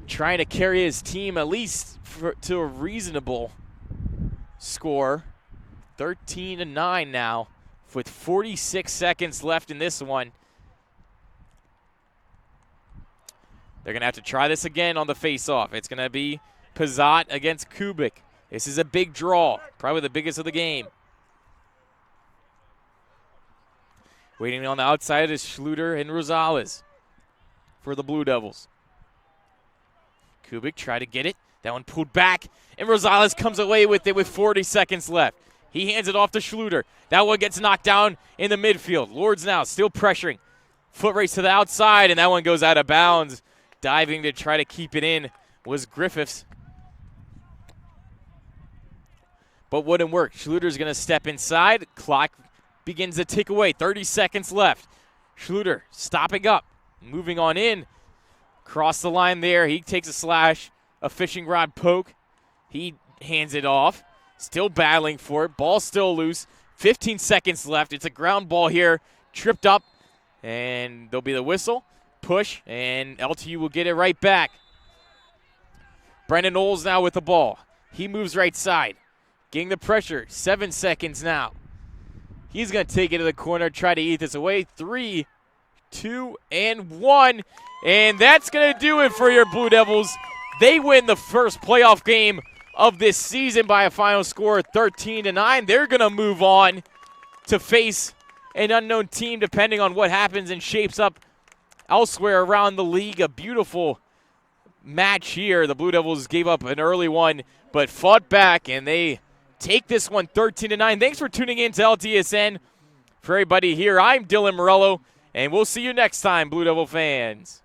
trying to carry his team at least to a reasonable score. 13-9 now with 46 seconds left in this one. They're going to have to try this again on the face-off. It's going to be Pizzat against Kubik. This is a big draw, probably the biggest of the game. Waiting on the outside is Schluter and Rosales for the Blue Devils. Kubik tried to get it. That one pulled back, and Rosales comes away with it with 40 seconds left. He hands it off to Schluter. That one gets knocked down in the midfield. Lourdes now still pressuring. Foot race to the outside, and that one goes out of bounds. Diving to try to keep it in was Griffiths. But wouldn't work. Schluter's going to step inside. Clock begins to tick away. 30 seconds left. Schluter stopping up. Moving on in. Cross the line there. He takes a slash. A fishing rod poke. He hands it off. Still battling for it. Ball still loose. 15 seconds left. It's a ground ball here. Tripped up. And there'll be the whistle. Push. And LTU will get it right back. Brendan Oles now with the ball. He moves right side. Getting the pressure. 7 seconds now. He's going to take it to the corner. Try to eat this away. 3, 2, and 1. And that's going to do it for your Blue Devils. They win the first playoff game of this season by a final score of 13-9. They're going to move on to face an unknown team depending on what happens and shapes up elsewhere around the league. A beautiful match here. The Blue Devils gave up an early one, but fought back, and they take this one 13-9. Thanks for tuning in to LTSN. For everybody here, I'm Dylan Morello, and we'll see you next time, Blue Devil fans.